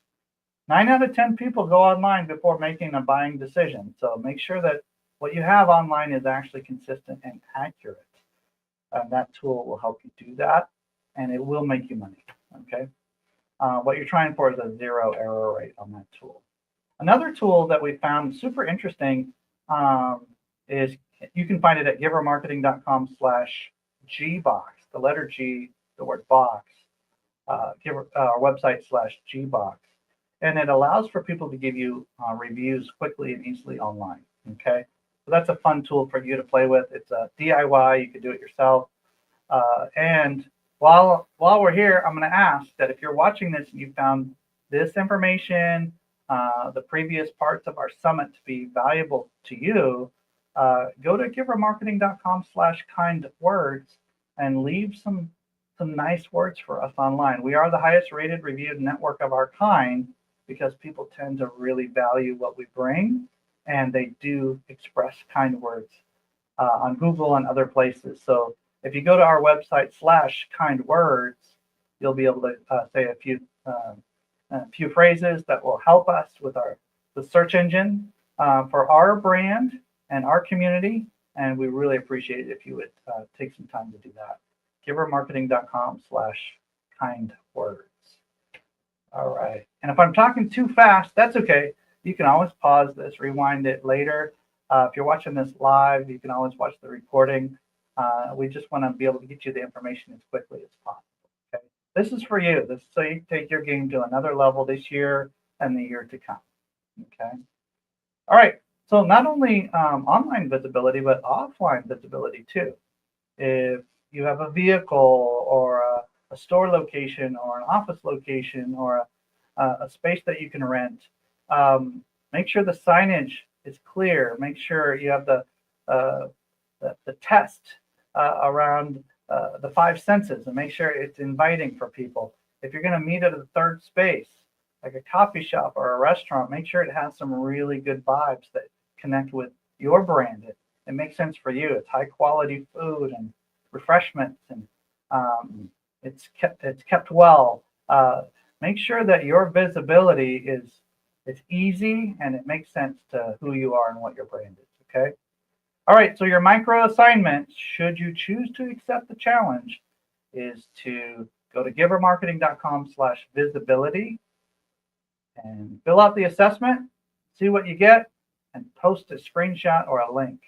9 out of 10 people go online before making a buying decision. So make sure that what you have online is actually consistent and accurate. And that tool will help you do that, and it will make you money. Okay. What you're trying for is a 0 error rate on that tool. Another tool that we found super interesting is you can find it at givermarketing.com/gbox, the letter G, the word box, our website /gbox. And it allows for people to give you reviews quickly and easily online. Okay, so that's a fun tool for you to play with. It's a DIY, you can do it yourself. And while we're here, I'm going to ask that if you're watching this and you found this information, the previous parts of our summit to be valuable to you, go to givermarketing.com/kind-words and leave some nice words for us online. We are the highest rated reviewed network of our kind because people tend to really value what we bring, and they do express kind words on Google and other places. So if you go to our website /kind-words, you'll be able to say a few phrases that will help us with the search engine for our brand and our community. And we really appreciate it if you would take some time to do that. givermarketing.com/kind-words. All right. And if I'm talking too fast, that's okay. You can always pause this, rewind it later. If you're watching this live, you can always watch the recording. We just want to be able to get you the information as quickly as possible. Okay, this is for you. This is so you can take your game to another level this year and the year to come. Okay. All right. So not only online visibility, but offline visibility too. If you have a vehicle or a store location or an office location or a space that you can rent, make sure the signage is clear. Make sure you have the test around the five senses and make sure it's inviting for people. If you're going to meet at a third space, like a coffee shop or a restaurant, make sure it has some really good vibes that connect with your brand. It makes sense for you. It's high quality food and refreshments, and it's kept well. Make sure that your visibility is easy and it makes sense to who you are and what your brand is. Okay. All right. So your micro assignment, should you choose to accept the challenge, is to go to givermarketing.com/visibility and fill out the assessment, see what you get, and post a screenshot or a link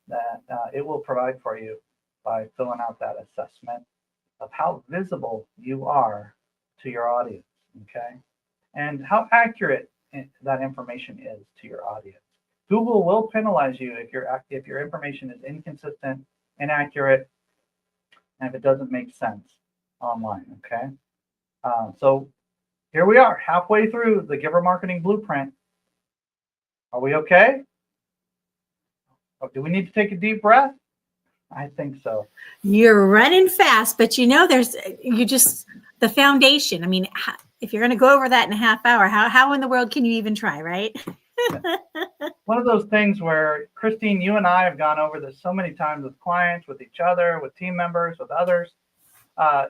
that it will provide for you by filling out that assessment of how visible you are to your audience, okay? And how accurate that information is to your audience. Google will penalize you if your information is inconsistent, inaccurate, and if it doesn't make sense online, okay? So here we are, halfway through the Giver Marketing Blueprint. Are we okay? Or do we need to take a deep breath? I think so. You're running fast, but there's the foundation. I mean, if you're going to go over that in a half hour, how in the world can you even try, right? One of those things where, Christine, you and I have gone over this so many times with clients, with each other, with team members, with others.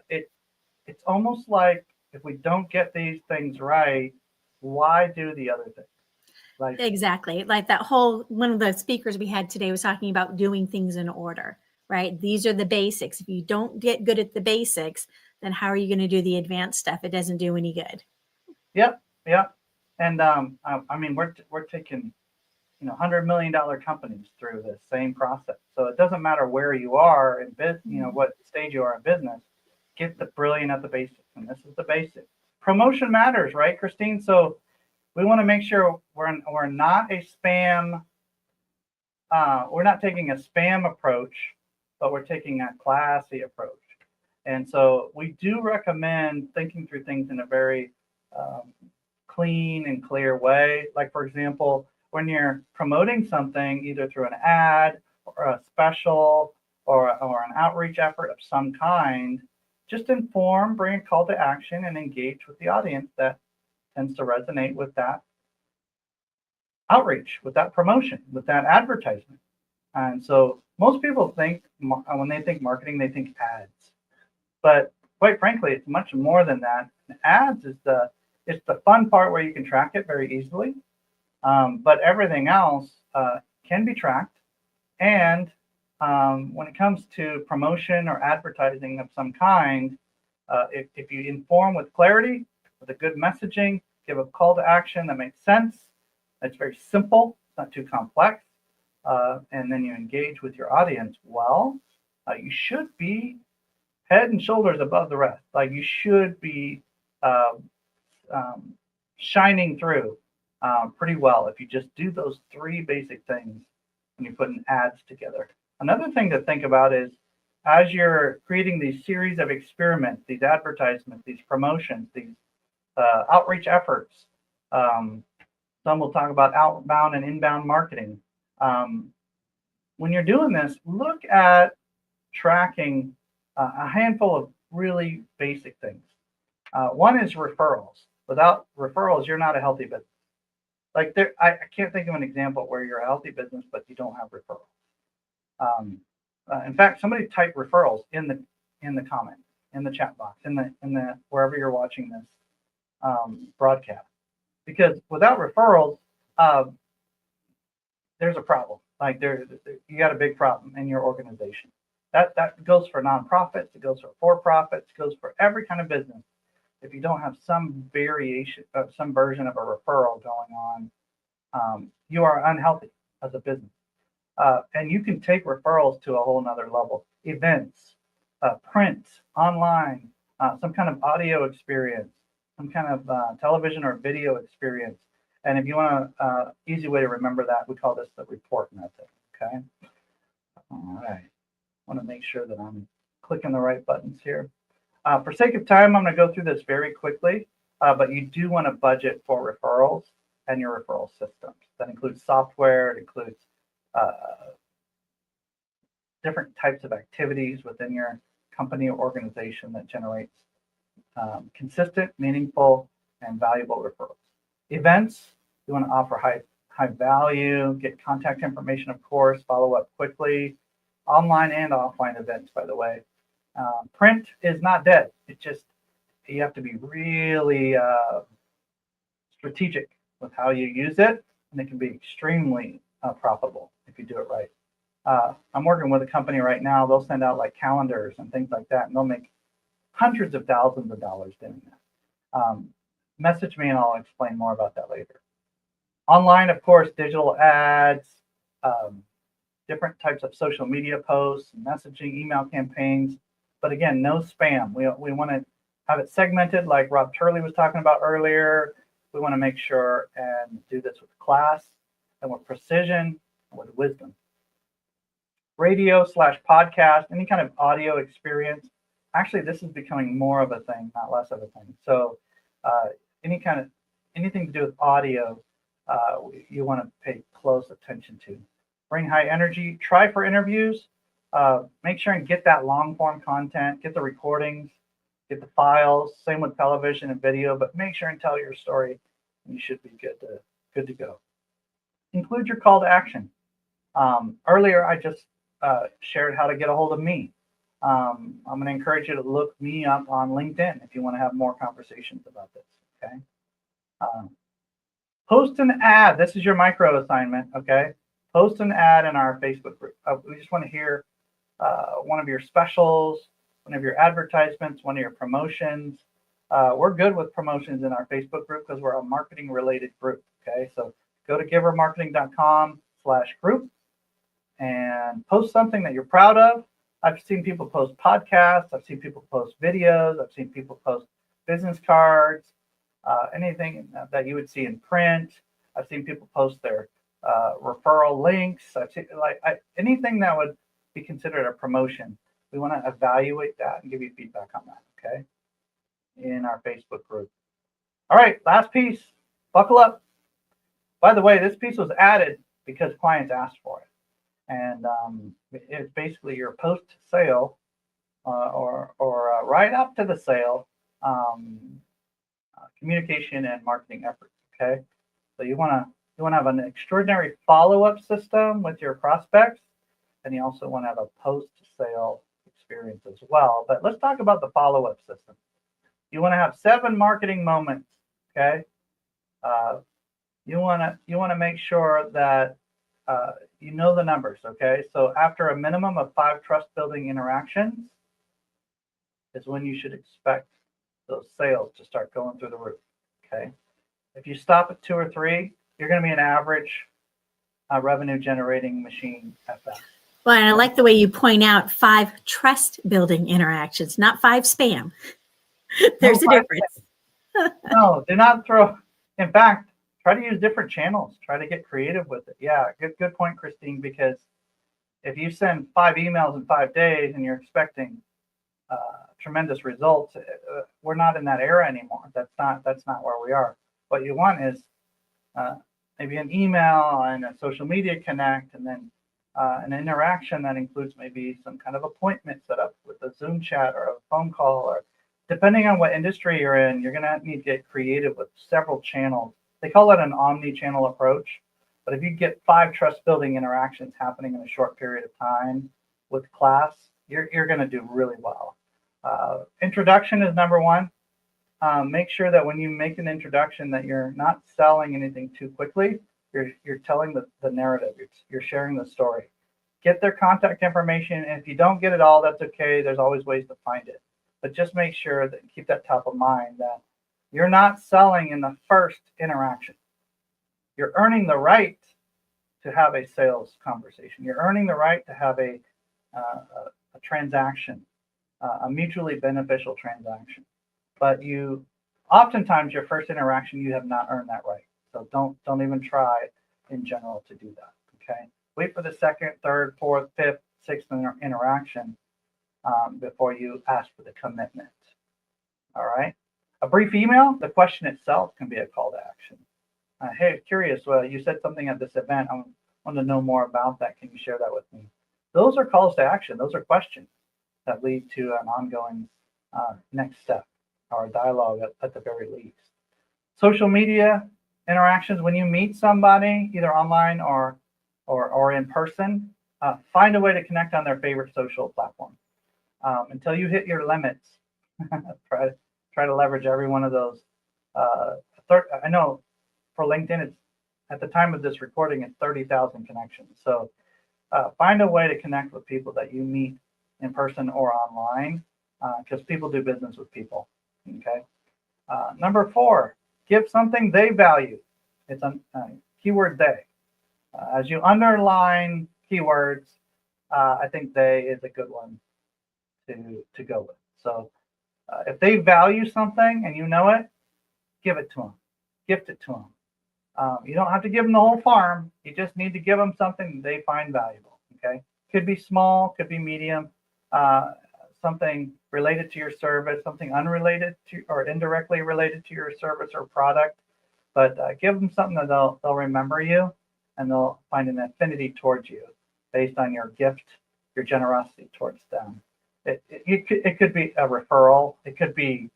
It's almost like if we don't get these things right, why do the other things? Exactly. Like one of the speakers we had today was talking about doing things in order, right? These are the basics. If you don't get good at the basics, then how are you going to do the advanced stuff? It doesn't do any good. Yep. And I mean, we're taking $100 million companies through the same process. So it doesn't matter where you are in business, what stage you are in business. Get the brilliant at the basics, and this is the basic. Promotion matters, right, Christine? So we want to make sure we're not a spam. We're not taking a spam approach, but we're taking a classy approach. And so we do recommend thinking through things in a very clean and clear way. Like, for example, when you're promoting something, either through an ad or a special or an outreach effort of some kind, just inform, bring a call to action, and engage with the audience that tends to resonate with that outreach, with that promotion, with that advertisement. And so most people think, when they think marketing, they think ads. But quite frankly, it's much more than that. Ads is it's the fun part where you can track it very easily. But everything else can be tracked. And when it comes to promotion or advertising of some kind, if you inform with clarity, with a good messaging, give a call to action that makes sense, it's very simple, it's not too complex, and then you engage with your audience well, you should be head and shoulders above the rest. Like, you should be shining through pretty well if you just do those three basic things when you're putting ads together. Another thing to think about is, as you're creating these series of experiments, these advertisements, these promotions, these outreach efforts, some will talk about outbound and inbound marketing. When you're doing this, look at tracking a handful of really basic things. One is referrals. Without referrals, you're not a healthy business. Like, I can't think of an example where you're a healthy business but you don't have referrals. In fact, somebody type referrals in the comments, in the chat box, in the wherever you're watching this broadcast. Because without referrals, there's a problem. Like, you got a big problem in your organization. That goes for nonprofits, it goes for for-profits, it goes for every kind of business. If you don't have some variation, some version of a referral going on, you are unhealthy as a business. And you can take referrals to a whole nother level. Events, print, online, some kind of audio experience, some kind of television or video experience. And if you want an easy way to remember that, we call this the report method, okay? All right, I want to make sure that I'm clicking the right buttons here. For sake of time, I'm going to go through this very quickly, but you do want to budget for referrals and your referral systems. That includes software, it includes different types of activities within your company or organization that generates consistent, meaningful, and valuable referrals. Events, you want to offer high value, get contact information, of course, follow up quickly. Online and offline events, by the way. Print is not dead. It just, you have to be really strategic with how you use it, and it can be extremely profitable if you do it right. I'm working with a company right now. They'll send out like calendars and things like that, and they'll make hundreds of thousands of dollars doing that. Message me and I'll explain more about that later. Online, of course, digital ads, different types of social media posts, messaging, email campaigns. But again, no spam. We want to have it segmented like Rob Turley was talking about earlier. We want to make sure and do this with class and with precision and with wisdom. Radio/podcast, any kind of audio experience. Actually, this is becoming more of a thing, not less of a thing. So anything to do with audio, you want to pay close attention to. Bring high energy, try for interviews, make sure and get that long form content, get the recordings, get the files, same with television and video, but make sure and tell your story and you should be good to go. Include your call to action. Earlier, I just shared how to get a hold of me. I'm going to encourage you to look me up on LinkedIn if you want to have more conversations about this, okay? Post an ad. This is your micro assignment, okay? Post an ad in our Facebook group. We just want to hear one of your specials, one of your advertisements, one of your promotions. We're good with promotions in our Facebook group because we're a marketing related group, okay? So go to givermarketing.com/group and post something that you're proud of. I've seen people post podcasts. I've seen people post videos. I've seen people post business cards, anything that you would see in print. I've seen people post their referral links. I've seen anything that would be considered a promotion. We want to evaluate that and give you feedback on that, okay? In our Facebook group. All right, last piece. Buckle up. By the way, this piece was added because clients asked for it. And it's basically your post-sale or right up to the sale communication and marketing efforts. Okay, so you want to have an extraordinary follow-up system with your prospects, and you also want to have a post-sale experience as well. But let's talk about the follow-up system. You want to have 7 marketing moments. Okay, you want to make sure that you know the numbers, okay? So after a minimum of 5 trust-building interactions is when you should expect those sales to start going through the roof, okay? If you stop at 2 or 3, you're going to be an average revenue-generating machine at best. Well, and I like the way you point out 5 trust-building interactions, not 5 spam. There's a difference. No, do not throw. In fact, try to use different channels. Try to get creative with it. Yeah, good point, Christine, because if you send 5 emails in 5 days and you're expecting tremendous results, we're not in that era anymore. That's not where we are. What you want is maybe an email and a social media connect, and then an interaction that includes maybe some kind of appointment set up with a Zoom chat or a phone call, or depending on what industry you're in, you're going to need to get creative with several channels. They call it an omni-channel approach, but if you get 5 trust-building interactions happening in a short period of time with class, you're going to do really well. Introduction is number 1. Make sure that when you make an introduction that you're not selling anything too quickly. You're telling the narrative. You're sharing the story. Get their contact information, and if you don't get it all, that's okay. There's always ways to find it. But just make sure that keep that top of mind that you're not selling in the first interaction. You're earning the right to have a sales conversation. You're earning the right to have a transaction, a mutually beneficial transaction. But oftentimes your first interaction, you have not earned that right. So don't even try in general to do that. Okay. Wait for the second, third, fourth, fifth, sixth interaction before you ask for the commitment. All right. A brief email, the question itself can be a call to action. Hey, curious, you said something at this event. I want to know more about that. Can you share that with me? Those are calls to action. Those are questions that lead to an ongoing next step or a dialogue at the very least. Social media interactions, when you meet somebody, either online or in person, find a way to connect on their favorite social platform. Until you hit your limits, try to leverage every one of those. I know for LinkedIn, it's at the time of this recording, it's 30,000 connections. So find a way to connect with people that you meet in person or online, because people do business with people. Okay. Number 4, give something they value. It's a keyword they. As you underline keywords, I think they is a good one to go with. So if they value something and you know it, give it to them, gift it to them. You don't have to give them the whole farm. You just need to give them something they find valuable. Okay, could be small, could be medium, something related to your service, something unrelated to or indirectly related to your service or product. But give them something that they'll remember you, and they'll find an affinity towards you based on your gift, your generosity towards them. It could be a referral. It could be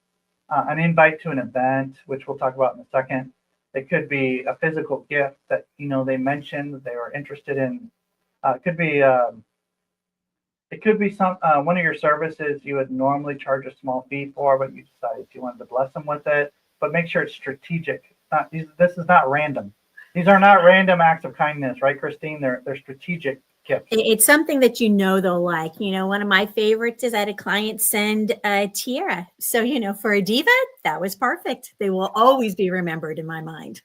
an invite to an event, which we'll talk about in a second. It could be a physical gift that they mentioned that they were interested in. It could be some one of your services you would normally charge a small fee for, but you decided you wanted to bless them with it. But make sure it's strategic. This is not random. These are not random acts of kindness, right, Christine? They're strategic gifts. It's something that they'll like. One of my favorites is I had a client send a tiara. So, for a diva, that was perfect. They will always be remembered in my mind.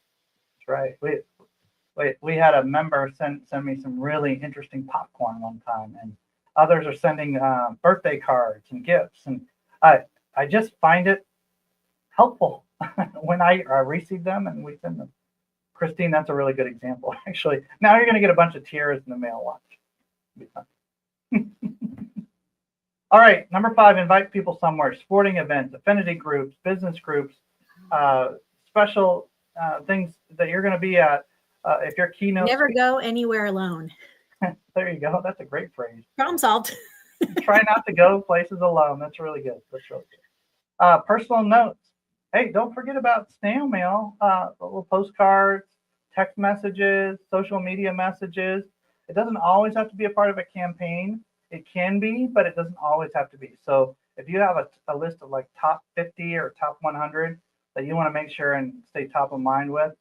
That's right. We had a member send me some really interesting popcorn one time, and others are sending birthday cards and gifts. And I just find it helpful when I receive them and we send them. Christine, that's a really good example, actually. Now you're going to get a bunch of tiaras in the mail. Watch. It'll be fun. All right, number 5, invite people somewhere. Sporting events, affinity groups, business groups, special things that you're going to be at. If you're keynote, never go anywhere alone. There you go. That's a great phrase. Problem solved. Try not to go places alone. That's really good. Personal notes. Hey, don't forget about snail mail, little postcards, text messages, social media messages. It doesn't always have to be a part of a campaign. It can be, but it doesn't always have to be. So if you have a list of like top 50 or top 100 that you want to make sure and stay top of mind with,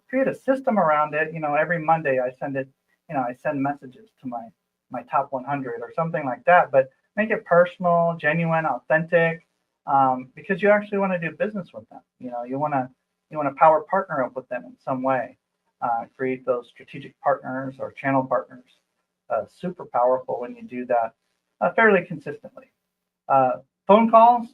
create a system around it. Every Monday I send it, I send messages to my top 100 or something like that, but make it personal, genuine, authentic, because you actually want to do business with them. You want to power partner up with them in some way, create those strategic partners or channel partners. Super powerful when you do that fairly consistently. Phone calls.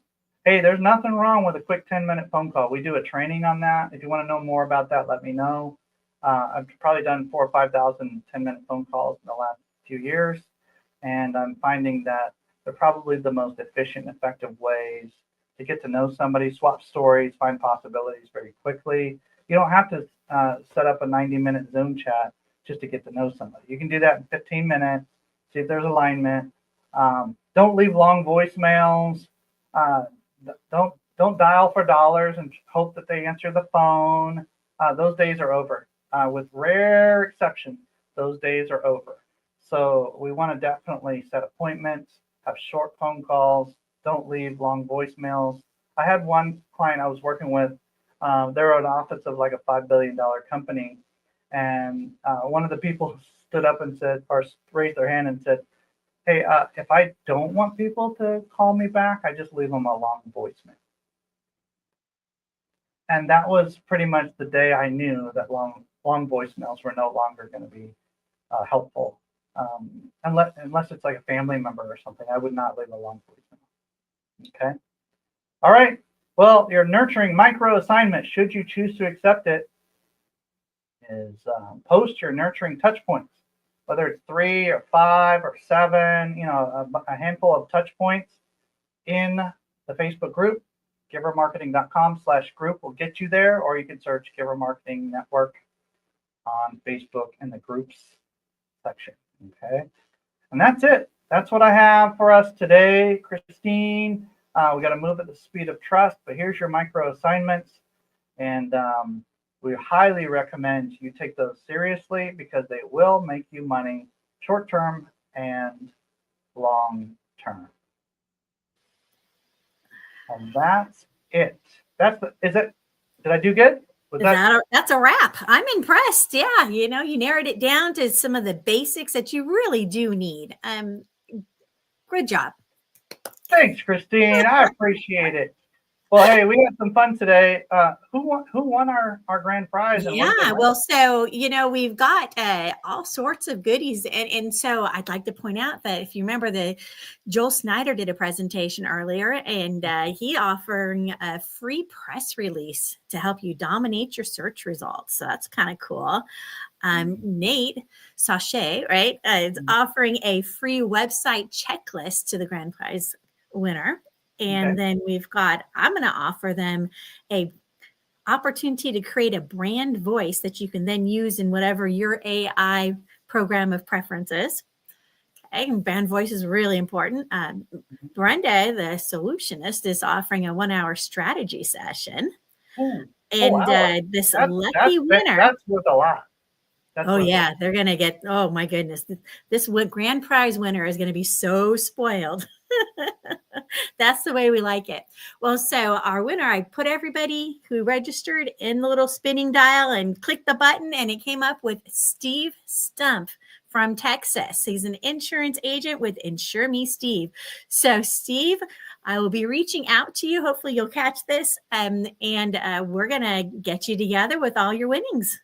Hey, there's nothing wrong with a quick 10-minute phone call. We do a training on that. If you want to know more about that, let me know. I've probably done 4,000 or 5,000 10-minute phone calls in the last few years, and I'm finding that they're probably the most efficient, effective ways to get to know somebody, swap stories, find possibilities very quickly. You don't have to set up a 90-minute Zoom chat just to get to know somebody. You can do that in 15 minutes, see if there's alignment. Don't leave long voicemails. Don't dial for dollars and hope that they answer the phone. Those days are over. With rare exception, those days are over. So we want to definitely set appointments, have short phone calls, don't leave long voicemails. I had one client I was working with. They're an office of like a $5 billion company. And one of the people stood up and said, or raised their hand and said, hey, if I don't want people to call me back, I just leave them a long voicemail. And that was pretty much the day I knew that long long voicemails were no longer going to be helpful. Unless it's like a family member or something, I would not leave a long voicemail. Okay. All right. Well, your nurturing micro assignment, should you choose to accept it, is post your nurturing touch points, whether it's 3 or 5 or 7, a handful of touch points in the Facebook group. givermarketing.com/group will get you there, or you can search Giver Marketing Network on Facebook in the groups section. Okay. And that's it. That's what I have for us today, Christine. We got to move at the speed of trust, but here's your micro assignments. And we highly recommend you take those seriously because they will make you money short term and long term. And that's it. Did I do good? That's a wrap. I'm impressed. Yeah. You narrowed it down to some of the basics that you really do need. Good job. Thanks, Christine. I appreciate it. Well, hey, we had some fun today. Who won our grand prize? Yeah, well, so, we've got all sorts of goodies. And so I'd like to point out that if you remember, Joel Snyder did a presentation earlier, and he offering a free press release to help you dominate your search results. So that's kind of cool. Nate Sachet, right, is offering a free website checklist to the grand prize winner. And then I'm going to offer them a opportunity to create a brand voice that you can then use in whatever your AI program of preference is. Okay, and brand voice is really important. Brenda, the solutionist, is offering a 1-hour strategy session. This lucky winner. That's worth a lot. They're going to get, oh my goodness. This grand prize winner is going to be so spoiled. That's the way we like it. Well, so our winner, I put everybody who registered in the little spinning dial and clicked the button, and it came up with Steve Stump from Texas. He's an insurance agent with Insure Me Steve. So Steve, I will be reaching out to you. Hopefully you'll catch this. And we're going to get you together with all your winnings.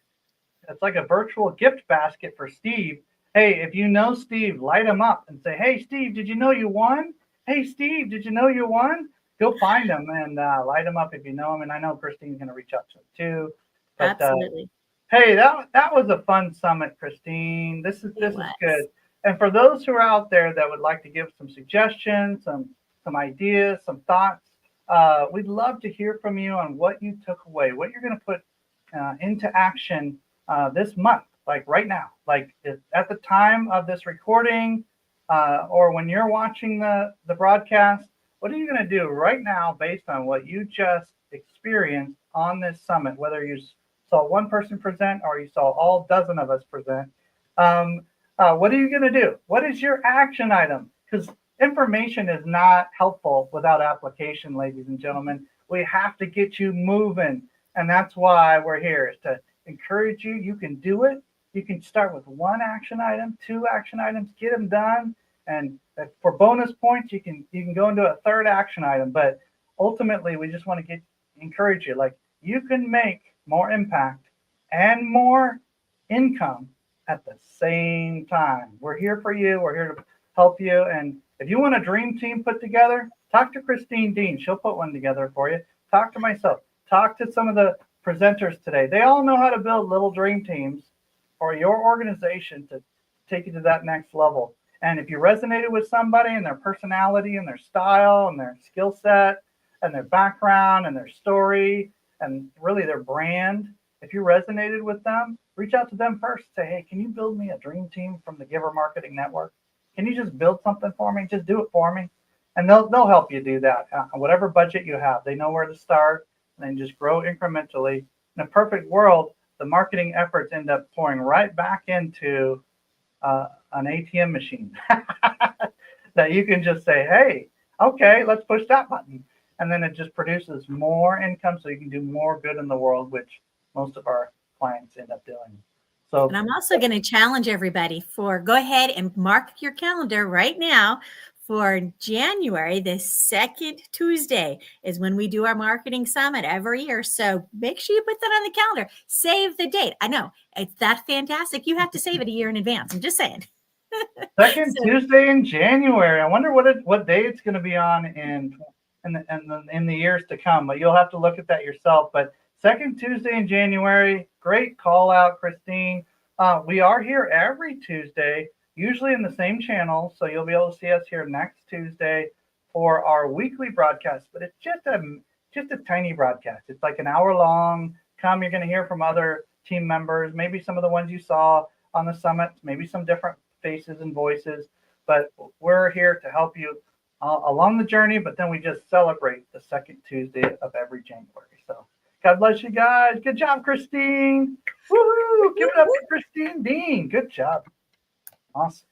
It's like a virtual gift basket for Steve. Hey, if you know Steve, light him up and say, hey, Steve, did you know you won? Hey, Steve, did you know you won? Go find him and light him up if you know him. And I know Christine's going to reach out to him too. But, absolutely. Hey, that was a fun summit, Christine. This is good. And for those who are out there that would like to give some suggestions, some ideas, some thoughts, we'd love to hear from you on what you took away, what you're going to put into action this month, like right now, like at the time of this recording, or when you're watching the broadcast. What are you going to do right now based on what you just experienced on this summit, whether you saw one person present or you saw all dozen of us present? What are you going to do? What is your action item? Because information is not helpful without application, ladies and gentlemen. We have to get you moving. And that's why we're here, is to encourage you. You can do it. You can start with 1 action item, 2 action items, get them done. And for bonus points, you can go into a 3rd action item. But ultimately, we just want to encourage you. Like, you can make more impact and more income at the same time. We're here for you. We're here to help you. And if you want a dream team put together, talk to Christine Dean. She'll put one together for you. Talk to myself. Talk to some of the presenters today. They all know how to build little dream teams for your organization to take you to that next level. And if you resonated with somebody and their personality and their style and their skill set and their background and their story and really their brand, if you resonated with them, reach out to them first. Say, hey, can you build me a dream team from the Giver Marketing Network? Can you just build something for me? Just do it for me. And they'll help you do that. Whatever budget you have, they know where to start, and then just grow incrementally. In a perfect world, the marketing efforts end up pouring right back into an ATM machine that you can just say, hey, okay, let's push that button. And then it just produces more income so you can do more good in the world, which most of our clients end up doing. And I'm also going to challenge everybody go ahead and mark your calendar right now for January, the second Tuesday is when we do our marketing summit every year. So make sure you put that on the calendar. Save the date. I know it's that fantastic. You have to save it a year in advance. I'm just saying. Second Tuesday in January. I wonder what day it's going to be on in the years to come. But you'll have to look at that yourself. But second Tuesday in January. Great call out, Christine. We are here every Tuesday, usually in the same channel. So you'll be able to see us here next Tuesday for our weekly broadcast. But it's just a tiny broadcast. It's like an hour long. You're going to hear from other team members, maybe some of the ones you saw on the summit, maybe some different faces and voices, but we're here to help you along the journey. But then we just celebrate the second Tuesday of every January. So God bless you guys. Good job, Christine. Woohoo! Give it up to Christine Dean. Good job. Awesome.